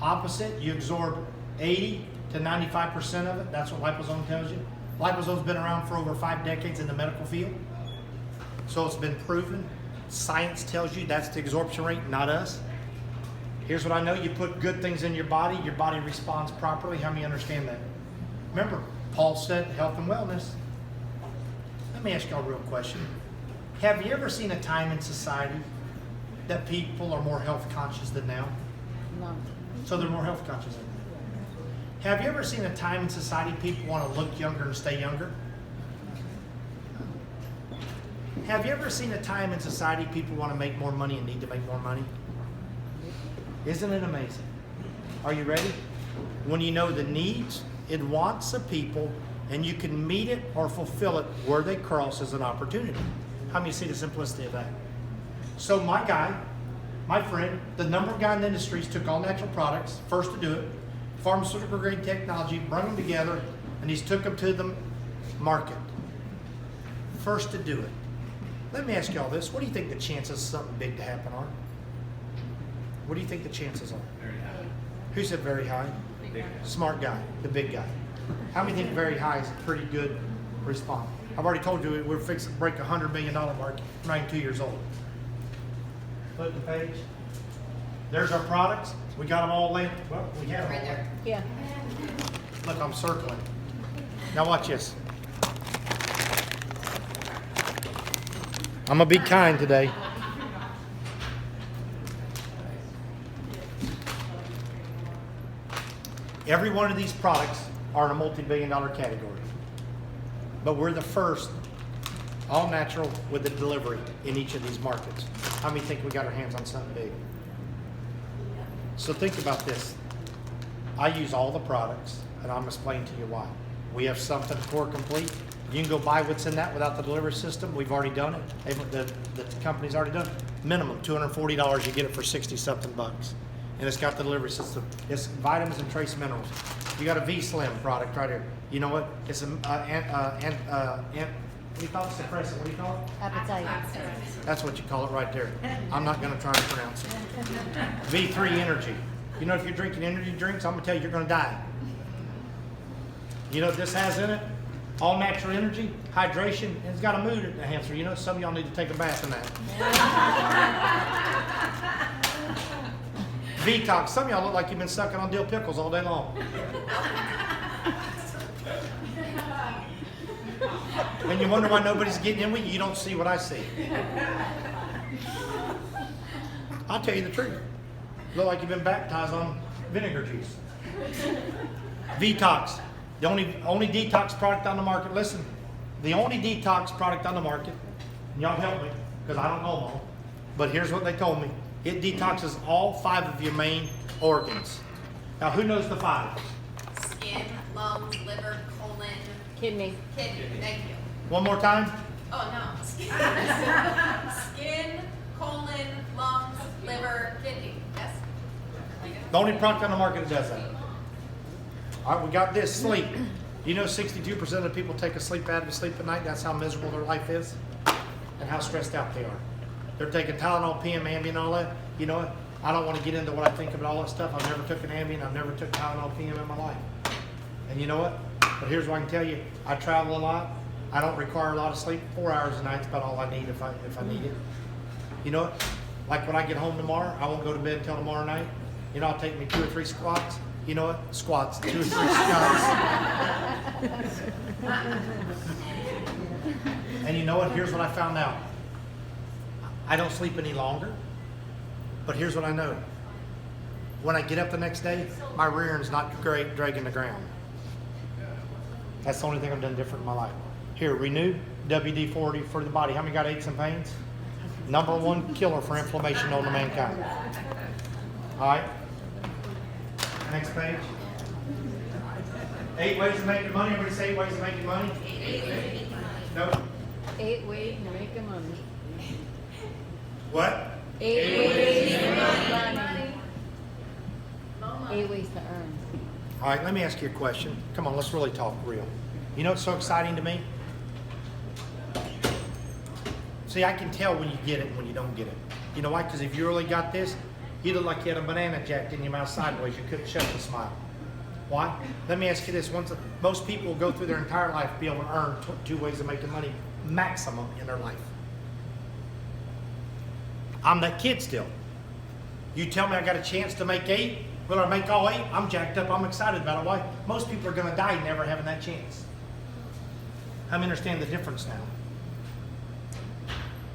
Speaker 1: Opposite, you absorb 80 to 95% of it. That's what liposome tells you. Liposome's been around for over 5 decades in the medical field. So it's been proven. Science tells you that's the absorption rate, not us. Here's what I know. You put good things in your body responds properly. How many understand that? Remember, Paul said health and wellness. Let me ask y'all a real question. Have you ever seen a time in society that people are more health conscious than now?
Speaker 2: No.
Speaker 1: So they're more health conscious than now. Have you ever seen a time in society people want to look younger and stay younger? Have you ever seen a time in society people want to make more money and need to make more money? Isn't it amazing? Are you ready? When you know the needs and wants of people and you can meet it or fulfill it where they cross as an opportunity. How many see the simplicity of that? So my guy, my friend, the number one guy in the industries took all natural products, first to do it, pharmaceutical grade technology, brought them together, and he's took them to the market. First to do it. Let me ask y'all this. What do you think the chances of something big to happen are? What do you think the chances are?
Speaker 4: Very high.
Speaker 1: Who said very high?
Speaker 4: Big.
Speaker 1: Smart guy, the big guy. How many think very high is a pretty good response? I've already told you we're fixing to break $100 million mark. We're not even 2 years old. Flip the page. There's our products. We got them all laid. Well, we have them
Speaker 3: Right
Speaker 1: all
Speaker 3: there.
Speaker 1: laid.
Speaker 2: Yeah.
Speaker 1: Look, I'm circling. Now watch this. I'm gonna be kind today. Every one of these products are in a multi-billion-dollar category. But we're the first all natural with the delivery in each of these markets. How many think we got our hands on something big? So think about this. I use all the products, and I'm explaining to you why. We have something core complete. You can go buy what's in that without the delivery system. We've already done it. The company's already done it. Minimum $240. You get it for 60-something bucks. And it's got the delivery system. It's vitamins and trace minerals. You got a V-Slim product right here. You know what? It's a, what do you call it? Suppressant. What do you call it?
Speaker 2: Appetite.
Speaker 1: That's what you call it right there. I'm not going to try to pronounce it. V3 Energy. You know, if you're drinking energy drinks, I'm going to tell you you're going to die. You know what this has in it? All natural energy, hydration, and it's got a mood enhancer. You know, some of y'all need to take a bath in that. Detox. Some of y'all look like you've been sucking on dill pickles all day long. And you wonder why nobody's getting in with you. You don't see what I see. I'll tell you the truth. Look like you've been baptized on vinegar juice. Detox. The only detox product on the market. Listen, the only detox product on the market, and y'all help me because I don't know them all, but here's what they told me. It detoxes all 5 of your main organs. Now, who knows the 5?
Speaker 3: Skin, lungs, liver, colon,
Speaker 2: Kidney.
Speaker 3: kidney. Thank you.
Speaker 1: One more time.
Speaker 3: Oh no. Skin, colon, lungs, liver, kidney. Yes.
Speaker 1: The only product on the market that does that. All right, we got this, sleep. You know 62% of the people take a sleep out of sleep at night. That's how miserable their life is and how stressed out they are. They're taking Tylenol, PM, Ambien, and all that. You know what? I don't want to get into what I think about all that stuff. I've never took an Ambien. I've never took Tylenol, PM in my life. And you know what? But here's what I can tell you. I travel a lot. I don't require a lot of sleep. 4 hours a night is about all I need if I need it. You know what? Like when I get home tomorrow, I won't go to bed until tomorrow night. You know, I'll take me 2 or 3 squats. You know what? Squats. 2 or 3 squats. And you know what? Here's what I found out. I don't sleep any longer. But here's what I know. When I get up the next day, my rear end's not dragging the ground. That's the only thing I've done different in my life. Here, Renew WD-40 for the body. How many got aches and pains? #1 killer for inflammation known to mankind. All right. Next page. 8 ways of making money. Everybody say 8 ways of making money.
Speaker 3: 8 ways of making money.
Speaker 1: No.
Speaker 2: 8 ways to make money.
Speaker 1: What?
Speaker 2: 8 ways to make money. 8 ways to earn.
Speaker 1: All right, let me ask you a question. Come on, let's really talk real. You know what's so exciting to me? See, I can tell when you get it and when you don't get it. You know why? Because if you really got this, you look like you had a banana jacked in your mouth sideways. You couldn't shut the smile. Why? Let me ask you this. Most people will go through their entire life to be able to earn 2 ways of making money maximum in their life. I'm that kid still. You tell me I got a chance to make 8, will I make all 8? I'm jacked up. I'm excited about it. Why? Most people are going to die never having that chance. How many understand the difference now?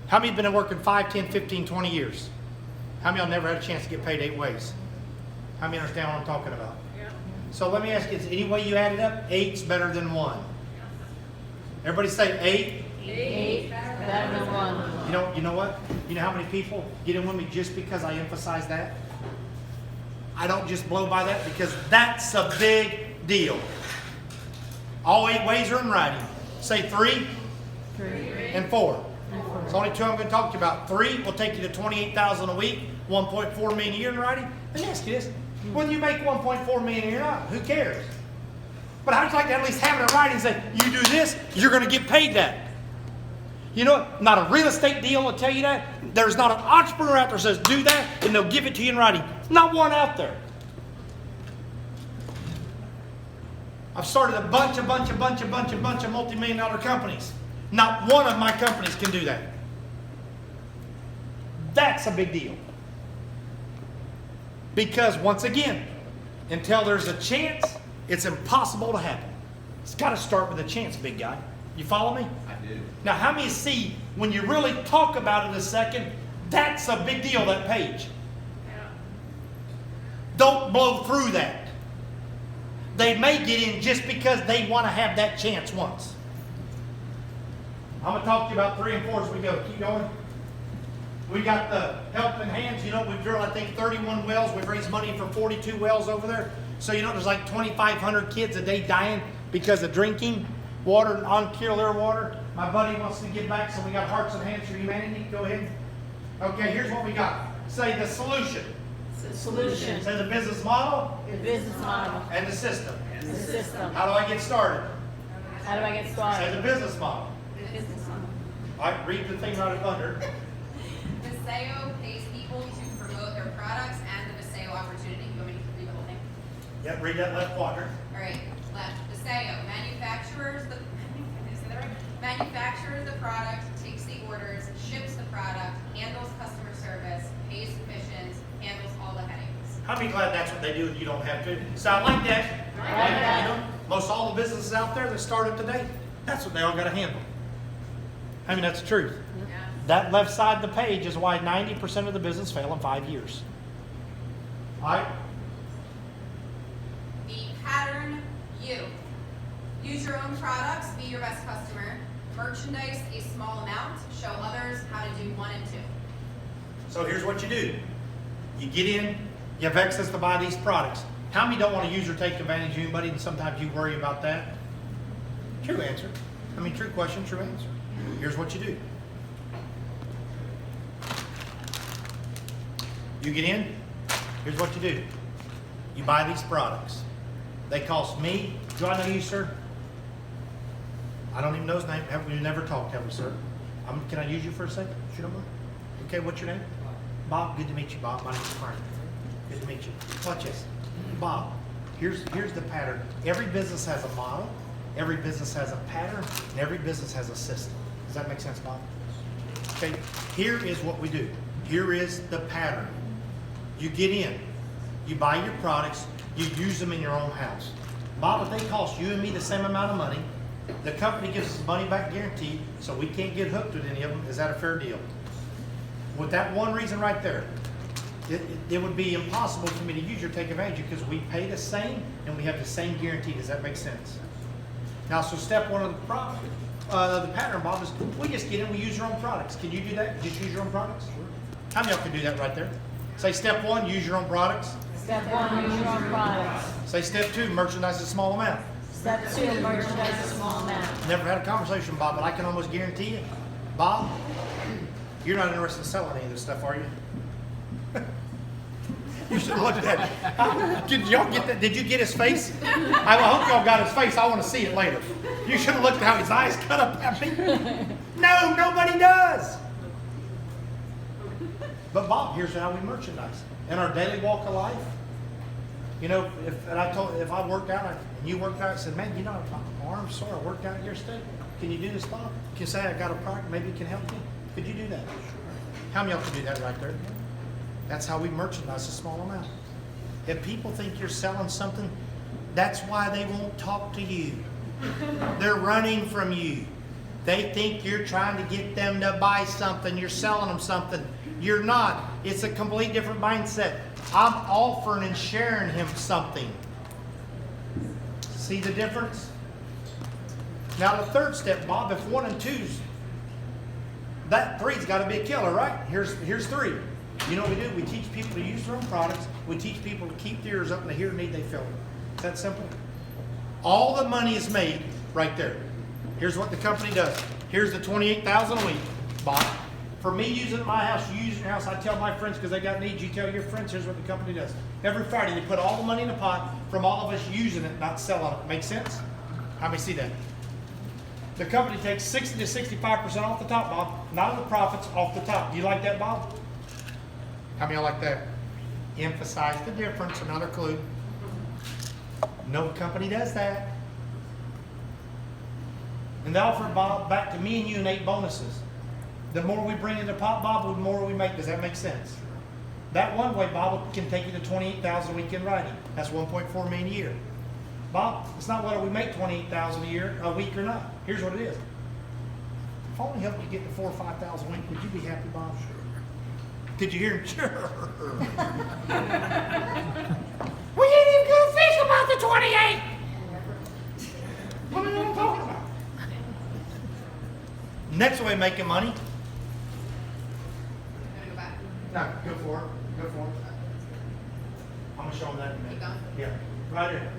Speaker 1: How many have been working 5, 10, 15, 20 years? How many of y'all never had a chance to get paid 8 ways? How many understand what I'm talking about? Yeah. So let me ask you, is any way you add it up, 8's better than 1? Everybody say 8.
Speaker 2: 8 better than 1.
Speaker 1: You know what? You know how many people get in with me just because I emphasize that? I don't just blow by that because that's a big deal. All 8 ways are in writing. Say 3 and 4. There's only 2 I'm going to talk to you about. 3 will take you to $28,000 a week, $1.4 million a year in writing. Let me ask you this. Whether you make $1.4 million a year or not, who cares? But I'd like to at least have it in writing and say, you do this, you're going to get paid that. You know what? Not a real estate deal will tell you that. There's not an entrepreneur out there that says do that and they'll give it to you in writing. Not one out there. I've started a bunch of multi-million-dollar companies. Not one of my companies can do that. That's a big deal. Because once again, until there's a chance, it's impossible to happen. It's got to start with a chance, big guy. You follow me?
Speaker 4: I do.
Speaker 1: Now, how many see when you really talk about it a second, that's a big deal, that page. Don't blow through that. They may get in just because they want to have that chance once. I'm going to talk to you about 3 and 4 as we go. Keep going. We got the Helping Hands. You know, we've drilled, I think, 31 wells. We've raised money for 42 wells over there. So, you know, there's like 2,500 kids a day dying because of drinking water and unclear water. My buddy wants to give back, so we got Hearts and Hands for Humanity. Go ahead. Okay, here's what we got. Say the solution.
Speaker 2: Solution.
Speaker 1: Say the business model.
Speaker 2: The business model.
Speaker 1: And the system.
Speaker 2: The system.
Speaker 1: How do I get started?
Speaker 2: How do I get
Speaker 1: Say
Speaker 2: started?
Speaker 1: the business model.
Speaker 2: Business model.
Speaker 1: All right, read the thing right up under.
Speaker 3: Viseo pays people to promote their products and the Viseo opportunity. You want me to read the whole thing?
Speaker 1: Yep, read that left quadrant.
Speaker 3: All right, left. Viseo manufactures the manufactures the product, takes the orders, ships the product, handles customer service, pays commissions, handles all the headings.
Speaker 1: How many glad that's what they do and you don't have to? Sound like that?
Speaker 2: that.
Speaker 1: You know, most all the businesses out there that started today, that's what they all got to handle. I mean, that's the truth.
Speaker 3: Yeah.
Speaker 1: That left side of the page is why 90% of the business fail in 5 years. All right?
Speaker 3: The pattern you. Use your own products, be your best customer. Merchandise a small amount, show others how to do 1 and 2.
Speaker 1: So here's what you do. You get in, you have access to buy these products. How many don't want to use or take advantage of anybody, and sometimes you worry about that? True answer. I mean, true question, true answer. Here's what you do. You get in, here's what you do. You buy these products. They cost me, do I know you, sir? I don't even know his name. We never talked, have we, sir? Can I use you for a second? If you don't mind? Okay, what's your name? Bob. Good to meet you, Bob. My name's Frank. Good to meet you. Watch this. Bob, here's the pattern. Every business has a model, every business has a pattern, and every business has a system. Does that make sense, Bob? Okay, here is what we do. Here is the pattern. You get in, you buy your products, you use them in your own house. Bob, if they cost you and me the same amount of money, the company gives us money back guaranteed, so we can't get hooked with any of them. Is that a fair deal? With that one reason right there, it would be impossible for me to use or take advantage because we pay the same and we have the same guarantee. Does that make sense? Now, so step one of the pattern, Bob, is we just get in, we use our own products. Can you do that? Just use your own products? How many of y'all can do that right there? Say step one, use your own products.
Speaker 2: Step 1, use your own products.
Speaker 1: Say step two, merchandise a small amount.
Speaker 2: Step 2, merchandise a small amount.
Speaker 1: Never had a conversation, Bob, but I can almost guarantee you, Bob, you're not interested in selling any of this stuff, are you? You should have looked at that. Did y'all get that? Did you get his face? I hope y'all got his face. I want to see it later. You should have looked at how his eyes cut up at me. No, nobody does. But Bob, here's how we merchandise. In our daily walk of life, you know, if I worked out and you worked out, I said, man, you know, my arm's sore. I worked out yesterday. Can you do this, Bob? Can you say I got a product? Maybe it can help you. Could you do that? How many of y'all can do that right there? That's how we merchandise a small amount. If people think you're selling something, that's why they won't talk to you. They're running from you. They think you're trying to get them to buy something. You're selling them something. You're not. It's a complete different mindset. I'm offering and sharing him something. See the difference? Now the third step, Bob, if 1 and 2's, that 3's got to be a killer, right? Here's 3. You know what we do? We teach people to use their own products. We teach people to keep their ears up and to hear need they feel it. Is that simple? All the money is made right there. Here's what the company does. Here's the $28,000 a week, Bob. For me using it at my house, you use it in your house. I tell my friends because they got needs. You tell your friends. Here's what the company does. Every Friday they put all the money in the pot from all of us using it, not selling it. Make sense? How many see that? The company takes 60 to 65% off the top, Bob. Not of the profits, off the top. Do you like that, Bob? How many of y'all like that? Emphasize the difference. Another clue. No company does that. And they offer, Bob, back to me and you in 8 bonuses. The more we bring in the pot, Bob, the more we make. Does that make sense? That one way, Bob, can take you to $28,000 a week in writing. That's $1.4 million a year. Bob, it's not whether we make $28,000 a week or not. Here's what it is. If I only helped you get to $4,000 or $5,000 a week, would you be happy, Bob? Sure. Did you hear him? Sure. We ain't even gonna think about the 28. What are you talking about? Next way of making money.
Speaker 3: I'm gonna go back.
Speaker 1: No, go for it. Go for it. I'm gonna show them that in a minute.
Speaker 3: Keep going.
Speaker 1: Yeah, right here.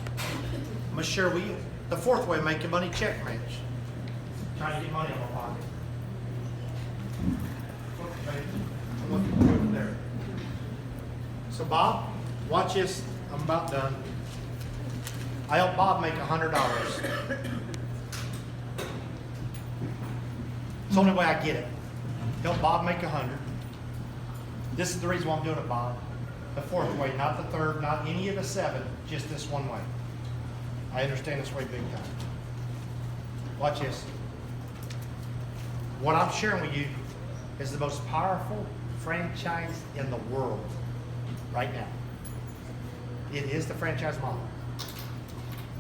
Speaker 1: I'm gonna share with you the 4th way of making money: check match. Trying to get money in my pocket. I'm looking over there. So Bob, watch this. I'm about done. I helped Bob make $100. It's the only way I get it. Help Bob make 100. This is the reason why I'm doing it, Bob. The 4th way, not the 3rd, not any of the 7, just this one way. I understand this way big time. Watch this. What I'm sharing with you is the most powerful franchise in the world right now. It is the franchise model.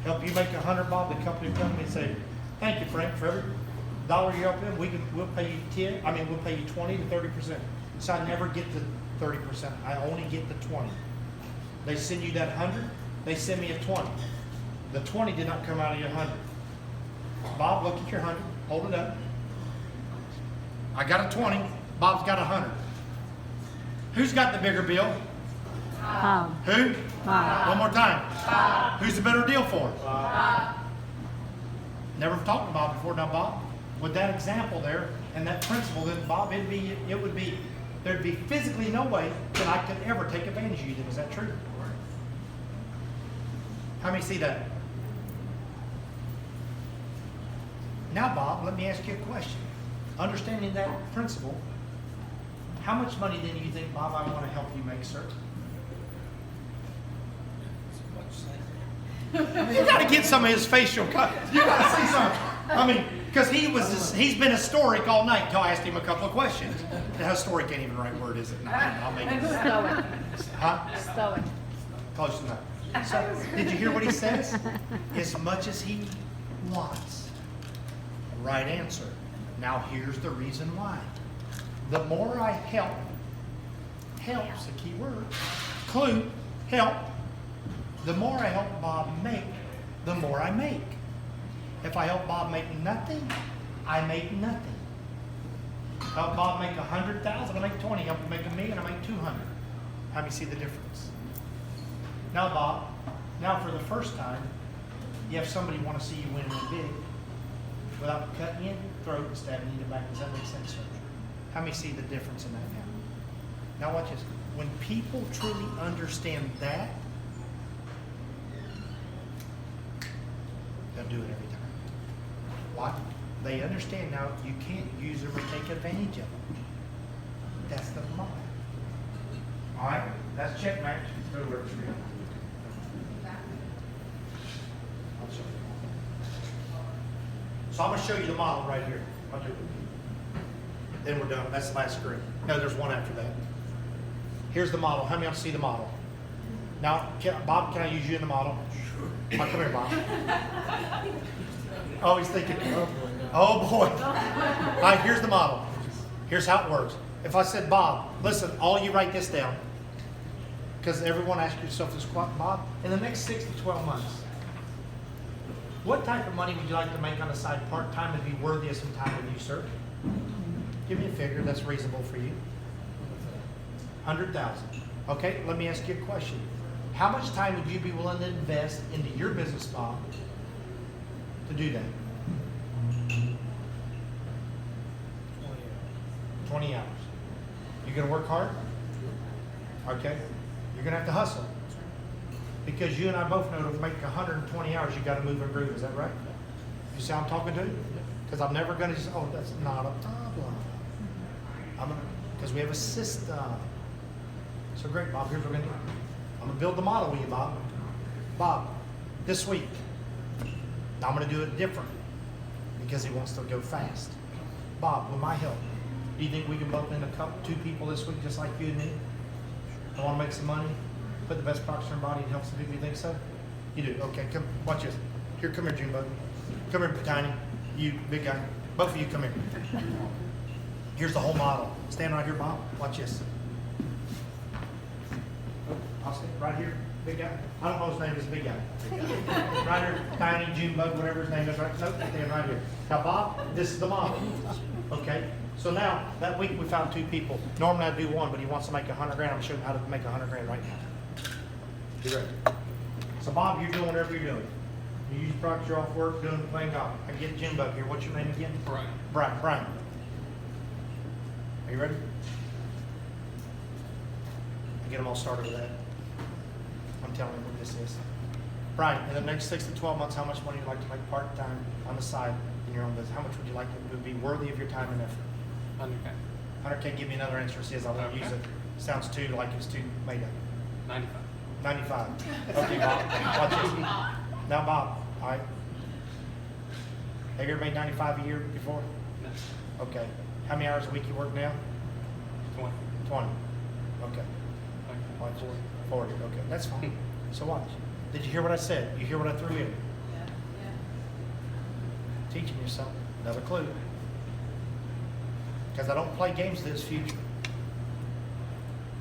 Speaker 1: Help you make 100, Bob, the company will come to me and say, thank you, Frank, for every dollar you help in, we'll pay you we'll pay you 20 to 30%. So I never get the 30%. I only get the 20. They send you that 100, they send me a 20. The 20 did not come out of your 100. Bob, look at your 100. Hold it up. I got a 20. Bob's got 100. Who's got the bigger bill?
Speaker 2: Bob.
Speaker 1: Who?
Speaker 2: Bob.
Speaker 1: One more time.
Speaker 2: Bob.
Speaker 1: Who's the better deal for?
Speaker 2: Bob.
Speaker 1: Never talked to Bob before. Now, Bob, with that example there and that principle, then Bob, there'd be physically no way that I could ever take advantage of you. Then is that true? How many see that? Now, Bob, let me ask you a question. Understanding that principle, how much money then do you think, Bob, I want to help you make, sir? You got to get some of his facial cut. You got to see some. I mean, because he's been historic all night until I asked him a couple of questions. The historic ain't even the right word, is it? No, I'll make it.
Speaker 2: Stoic.
Speaker 1: Huh?
Speaker 2: Stoic.
Speaker 1: Close enough. So, did you hear what he says? As much as he wants. Right answer. Now here's the reason why. The more I help's a key word. Clue, help. The more I help Bob make, the more I make. If I help Bob make nothing, I make nothing. Help Bob make 100,000, I make 20. Help him make $1 million, I make 200. How do you see the difference? Now, Bob, now for the first time, you have somebody want to see you win big without cutting you in the throat and stabbing you in the back. Does that make sense, sir? How many see the difference in that now? Now watch this. When people truly understand that, they'll do it every time. Why? They understand now you can't use them or take advantage of them. That's the model. All right, that's checkmate. Go to work for you. So I'm going to show you the model right here. I'll do it. Then we're done. That's the last screen. No, there's one after that. Here's the model. How many of you see the model? Now, Bob, can I use you in the model? Oh, come here, Bob. Oh, he's thinking, oh boy. All right, here's the model. Here's how it works. If I said, Bob, listen, all you write this down. Because everyone asks yourself this question, Bob, in the next 6 to 12 months, what type of money would you like to make on the side part-time to be worthy of some time with you, sir? Give me a figure that's reasonable for you. 100,000. Okay, let me ask you a question. How much time would you be willing to invest into your business model to do that? 20 hours. You gonna work hard? Okay. You're gonna have to hustle. Because you and I both know to make 120 hours, you gotta move and groove. Is that right? You see how I'm talking to you? Because I'm never gonna just, oh, that's not a problem. Because we have a system. So great, Bob, here's what we're gonna do. I'm gonna build the model with you, Bob. Bob, this week, I'm gonna do it different because he wants to go fast. Bob, with my help, do you think we can bump in two people this week just like you and me? I wanna make some money, put the best products in our body and help some people. You think so? You do, okay, come, watch this. Here, come here, Junebug. Come here, Tiny. You, big guy. Both of you, come here. Here's the whole model. Stand right here, Bob. Watch this. I'll stand right here, big guy. I don't know his name, is big guy. Right here, Tiny, Junebug, whatever his name is. Right, nope, stand right here. Now, Bob, this is the model. Okay, so now that week we found two people. Normally I do one, but he wants to make 100 grand. I'm showing him how to make 100 grand right now. You ready? So, Bob, you're doing whatever you're doing. You use products, you're off work, playing golf. I can get Junebug here. What's your name again? Brian. Brian. Are you ready? I get them all started with that. I'm telling you what this is. Brian, in the next 6 to 12 months, how much money would you like to make part-time on the side in your own business? How much would you like it to be worthy of your time and effort?
Speaker 4: 100K.
Speaker 1: 100K, give me another answer. Says I won't use it. Sounds too like it's too made up.
Speaker 4: 95.
Speaker 1: 95. Okay, Bob. Watch this. Now, Bob, all right. Have you ever made 95 a year before?
Speaker 4: No.
Speaker 1: Okay. How many hours a week you work now?
Speaker 4: 20.
Speaker 1: 20. Okay. Watch. 40. Okay, that's fine. So watch. Did you hear what I said? You hear what I threw in? Teaching you something. Another clue. Because I don't play games to this future.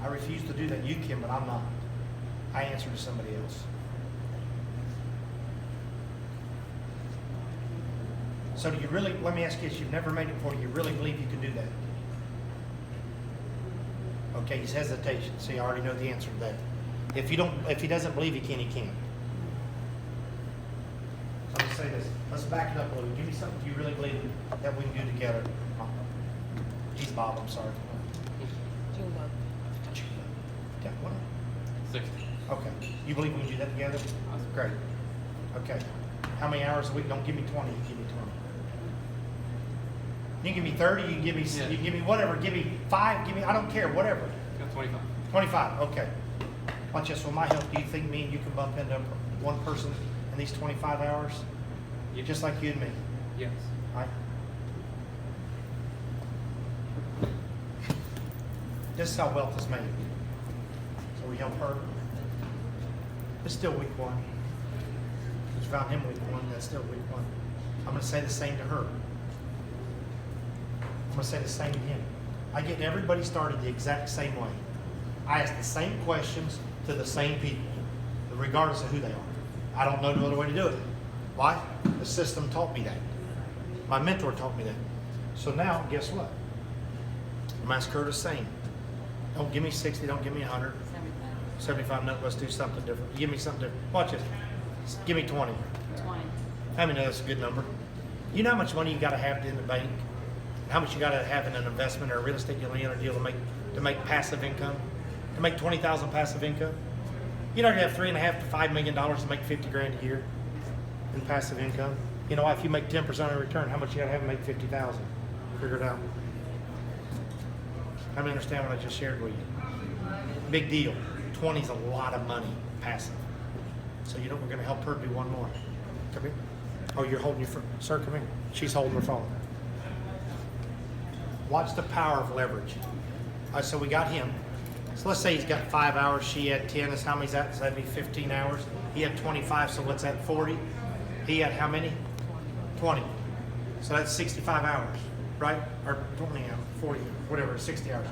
Speaker 1: I refuse to do that. You can, but I'm not. I answer to somebody else. So do you really, let me ask you this, you've never made it before, do you really believe you can do that? Okay, he's hesitation. See, I already know the answer to that. If he doesn't believe he can, he can't. So I'm gonna say this. Let's back it up a little. Give me something you really believe that we can do together. He's Bob, I'm sorry. Yeah, what?
Speaker 4: 60.
Speaker 1: Okay. You believe we can do that together? Great. Okay. How many hours a week? Don't give me 20, you give me 20. You can give me 30, you can give me,
Speaker 4: Yeah.
Speaker 1: you can give me whatever, give me 5, give me, I don't care, whatever.
Speaker 4: Got 25.
Speaker 1: 25, okay. Watch this, with my help, do you think me and you can bump into one person in these 25 hours?
Speaker 4: Yes.
Speaker 1: Just like you and me,
Speaker 4: Yes.
Speaker 1: right? This is how wealth is made. So we help her. It's still week 1. We found him week 1, that's still week 1. I'm gonna say the same to her. I'm gonna say the same to him. I get everybody started the exact same way. I ask the same questions to the same people, regardless of who they are. I don't know no other way to do it. Why? The system taught me that. My mentor taught me that. So now, guess what? I'm gonna ask her the same. Don't give me 60, don't give me 100. 75, no, let's do something different. Give me something different. Watch this. Give me 20.
Speaker 2: 20.
Speaker 1: How many know that's a good number? You know how much money you got to have in the bank? How much you got to have in an investment or a real estate deal or deal to make passive income? To make 20,000 passive income? You know you have $3.5 to $5 million to make 50 grand a year in passive income. You know, if you make 10% in return, how much you got to have to make 50,000? Figure it out. How many understand what I just shared with you? Big deal. 20 is a lot of money passive. So you know we're going to help her do one more. Come here. Oh, you're holding your phone. Sir, come here. She's holding her phone. Watch the power of leverage. All right, so we got him. So let's say he's got 5 hours. She had 10. That's how many's that? So that'd be 15 hours. He had 25. So what's that? 40. He had how many? 20. So that's 65 hours, right? Or 20 hours, 40, whatever, 60 hours.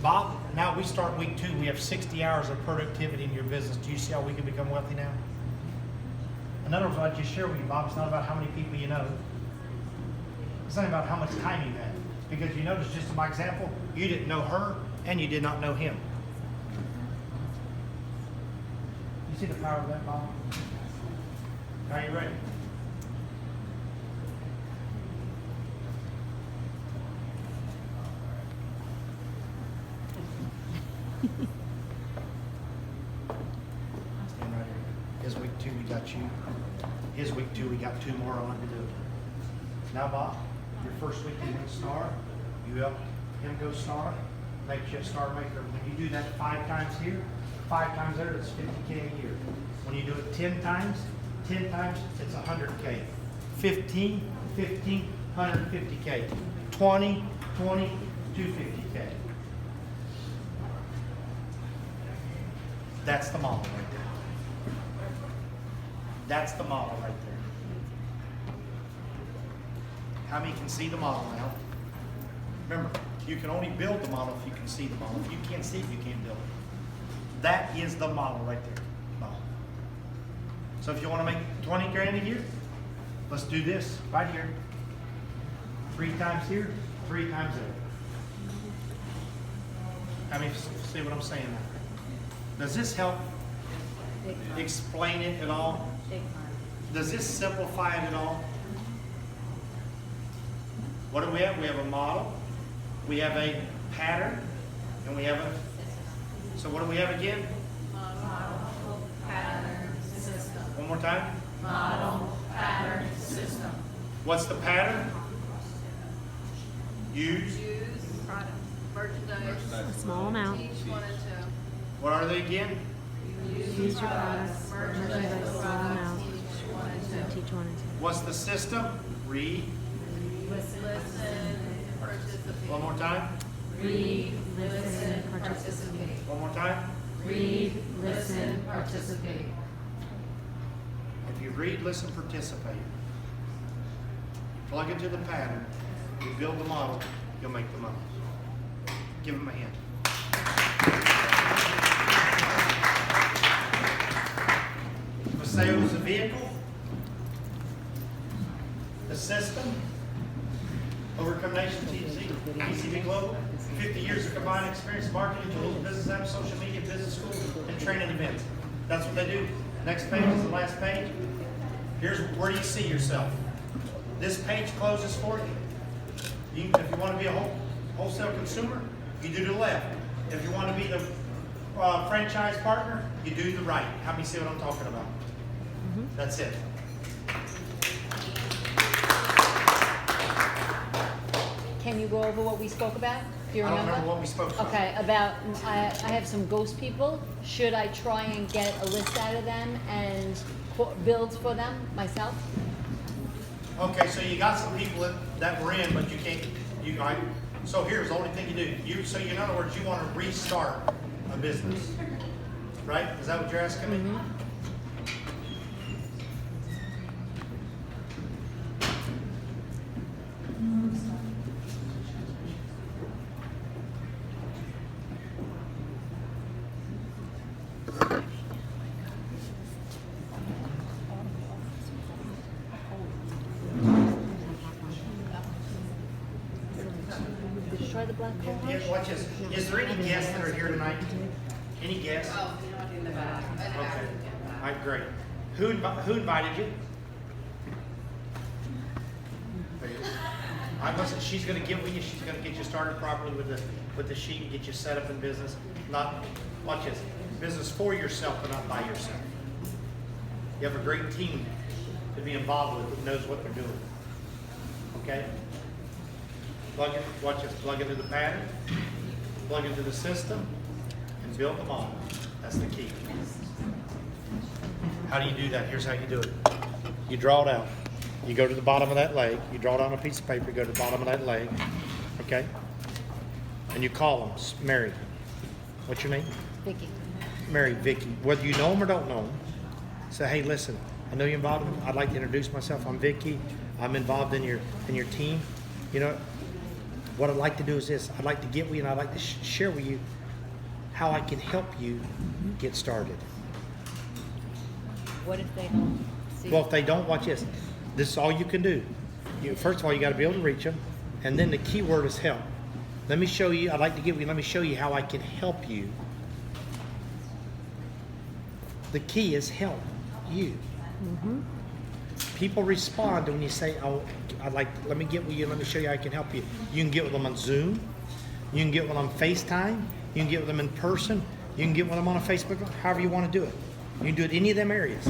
Speaker 1: Bob, now we start week 2. We have 60 hours of productivity in your business. Do you see how we can become wealthy now? In other words, what I just shared with you, Bob, it's not about how many people you know. It's not about how much time you have. Because you notice, just in my example, you didn't know her and you did not know him. You see the power of that, Bob? Are you ready? Stand right here. His week 2, we got you. His week 2, we got 2 more on to do. Now, Bob, your first week you went star. You help him go star. Make you a star maker. When you do that 5 times here, 5 times there, it's 50K a year. When you do it 10 times, it's 100K. 15, 150K. 20, 250K. That's the model right there. That's the model right there. How many can see the model now? Remember, you can only build the model if you can see the model. If you can't see it, you can't build it. That is the model right there. Model. So if you want to make 20 grand a year, let's do this right here. 3 times here, 3 times there. How many see what I'm saying now? Does this help
Speaker 2: Big time.
Speaker 1: explain it at all?
Speaker 2: Big time.
Speaker 1: Does this simplify it at all? What do we have? We have a model, we have a pattern, and we have a... So what do we have again?
Speaker 2: Model, pattern, system.
Speaker 1: One more time.
Speaker 2: Model, pattern, system.
Speaker 1: What's the pattern? Use.
Speaker 3: Product, merchandise,
Speaker 5: A small amount.
Speaker 3: teach 1 and 2.
Speaker 1: What are they again?
Speaker 5: Use your products, merchandise, small amount,
Speaker 3: Teach 1 and 2.
Speaker 5: teach 1 and 2.
Speaker 1: What's the system? Read.
Speaker 3: Listen, participate.
Speaker 1: One more time.
Speaker 5: Read, listen, participate.
Speaker 1: One more time.
Speaker 5: Read, listen, participate.
Speaker 1: If you read, listen, participate, plug into the pattern, you build the model, you'll make the money. Give them a hand. The sales, the vehicle, the system, Overcome Nation TC, ECB Global, 50 years of combined experience, marketing tools, business apps, social media, business schools, and training events. That's what they do. Next page is the last page. Here's where do you see yourself. This page closes for you. If you want to be a wholesale consumer, you do the left. If you want to be the franchise partner, you do the right. How many see what I'm talking about? That's it.
Speaker 2: Can you go over what we spoke about? Do you
Speaker 1: I don't
Speaker 2: remember?
Speaker 1: remember what we spoke about.
Speaker 2: Okay, about, I have some ghost people. Should I try and get a list out of them and build for them myself?
Speaker 1: Okay, so you got some people that were in, but you can't. So here's the only thing you do. So in other words, you want to restart a business, right? Is that what you're asking me?
Speaker 2: Did you try the black coal?
Speaker 1: Yeah, watch this. Is there any guests that are here tonight? Any guests?
Speaker 3: Oh, in the back.
Speaker 1: Okay. All right, great. Who invited you? I wasn't. She's going to get with you. She's going to get you started properly with the sheet and get you set up in business. Not, watch this. Business for yourself, but not by yourself. You have a great team to be involved with that knows what they're doing. Okay. Plug it. Watch this. Plug into the pattern. Plug into the system, and build the model. That's the key. How do you do that? Here's how you do it. You draw it out. You go to the bottom of that leg. You draw it on a piece of paper. You go to the bottom of that leg. Okay? And you call them. Mary. What's your name?
Speaker 2: Vicky.
Speaker 1: Mary, Vicky. Whether you know them or don't know them, say, hey, listen, I know you're involved. I'd like to introduce myself. I'm Vicky. I'm involved in your team. You know, what I'd like to do is this. I'd like to get with you and I'd like to share with you how I can help you get started.
Speaker 2: What if they don't see?
Speaker 1: Well, if they don't, watch this. This is all you can do. First of all, you got to be able to reach them. And then the key word is help. Let me show you. I'd like to give you, let me show you how I can help you. The key is help you. People respond when you say, oh, let me get with you, let me show you how I can help you. You can get with them on Zoom. You can get with them on FaceTime. You can get with them in person. You can get with them on a Facebook, however you want to do it. You can do it in any of them areas.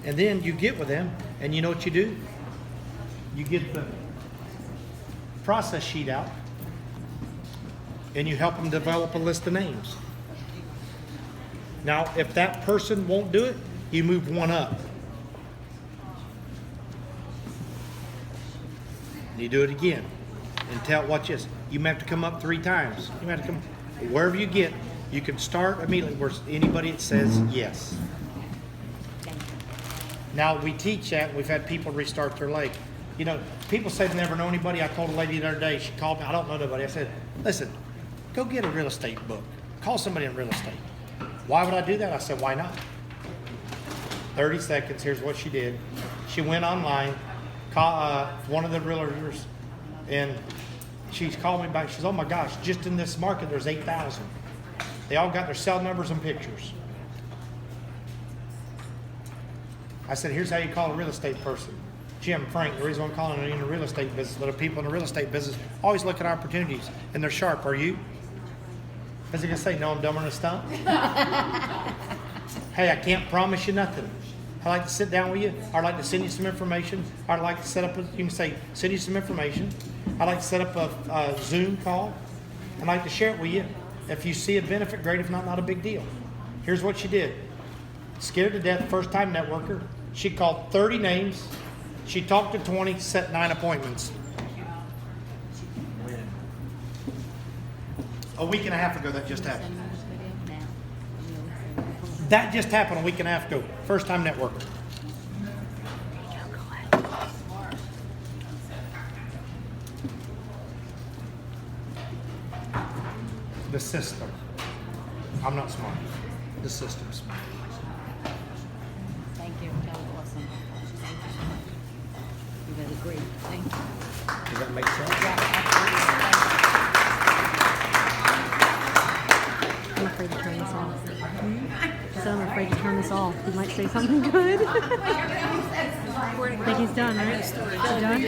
Speaker 1: And then you get with them, and you know what you do? You get the process sheet out, and you help them develop a list of names. Now, if that person won't do it, you move one up. You do it again. And watch this. You may have to come up 3 times. You may have to come, wherever you get, you can start immediately where anybody that says yes. Now, we teach that. We've had people restart their leg. You know, people say they never know anybody. I told a lady the other day, she called me, I don't know nobody. I said, listen, go get a real estate book. Call somebody in real estate. Why would I do that? I said, why not? 30 seconds, here's what she did. She went online, called one of the realtors, and she's called me back. She says, oh my gosh, just in this market, there's 8,000. They all got their cell numbers and pictures. I said, here's how you call a real estate person. Jim, Frank, the reason I'm calling it in the real estate business, the people in the real estate business always look at opportunities, and they're sharp. Are you? Is he going to say, no, I'm dumber than a stump? Hey, I can't promise you nothing. I'd like to sit down with you. I'd like to send you some information. I'd like to set up, you can say, send you some information. I'd like to set up a Zoom call. I'd like to share it with you. If you see a benefit, great. If not, not a big deal. Here's what she did. Scared to death, first time networker. She called 30 names. She talked to 20, set 9 appointments. a week and a half ago that just happened.
Speaker 2: Send me this video now. I'm gonna listen.
Speaker 1: That just happened a week and a half ago. First time networker. The system. I'm not smart. The system's smart.
Speaker 2: Thank you. That was awesome. You did great. Thank you.
Speaker 1: Does that make sense?
Speaker 2: Yeah, absolutely.
Speaker 5: I'm afraid to turn this off. So I'm afraid to turn this off. He might say something good. I think he's done, right? Is he done?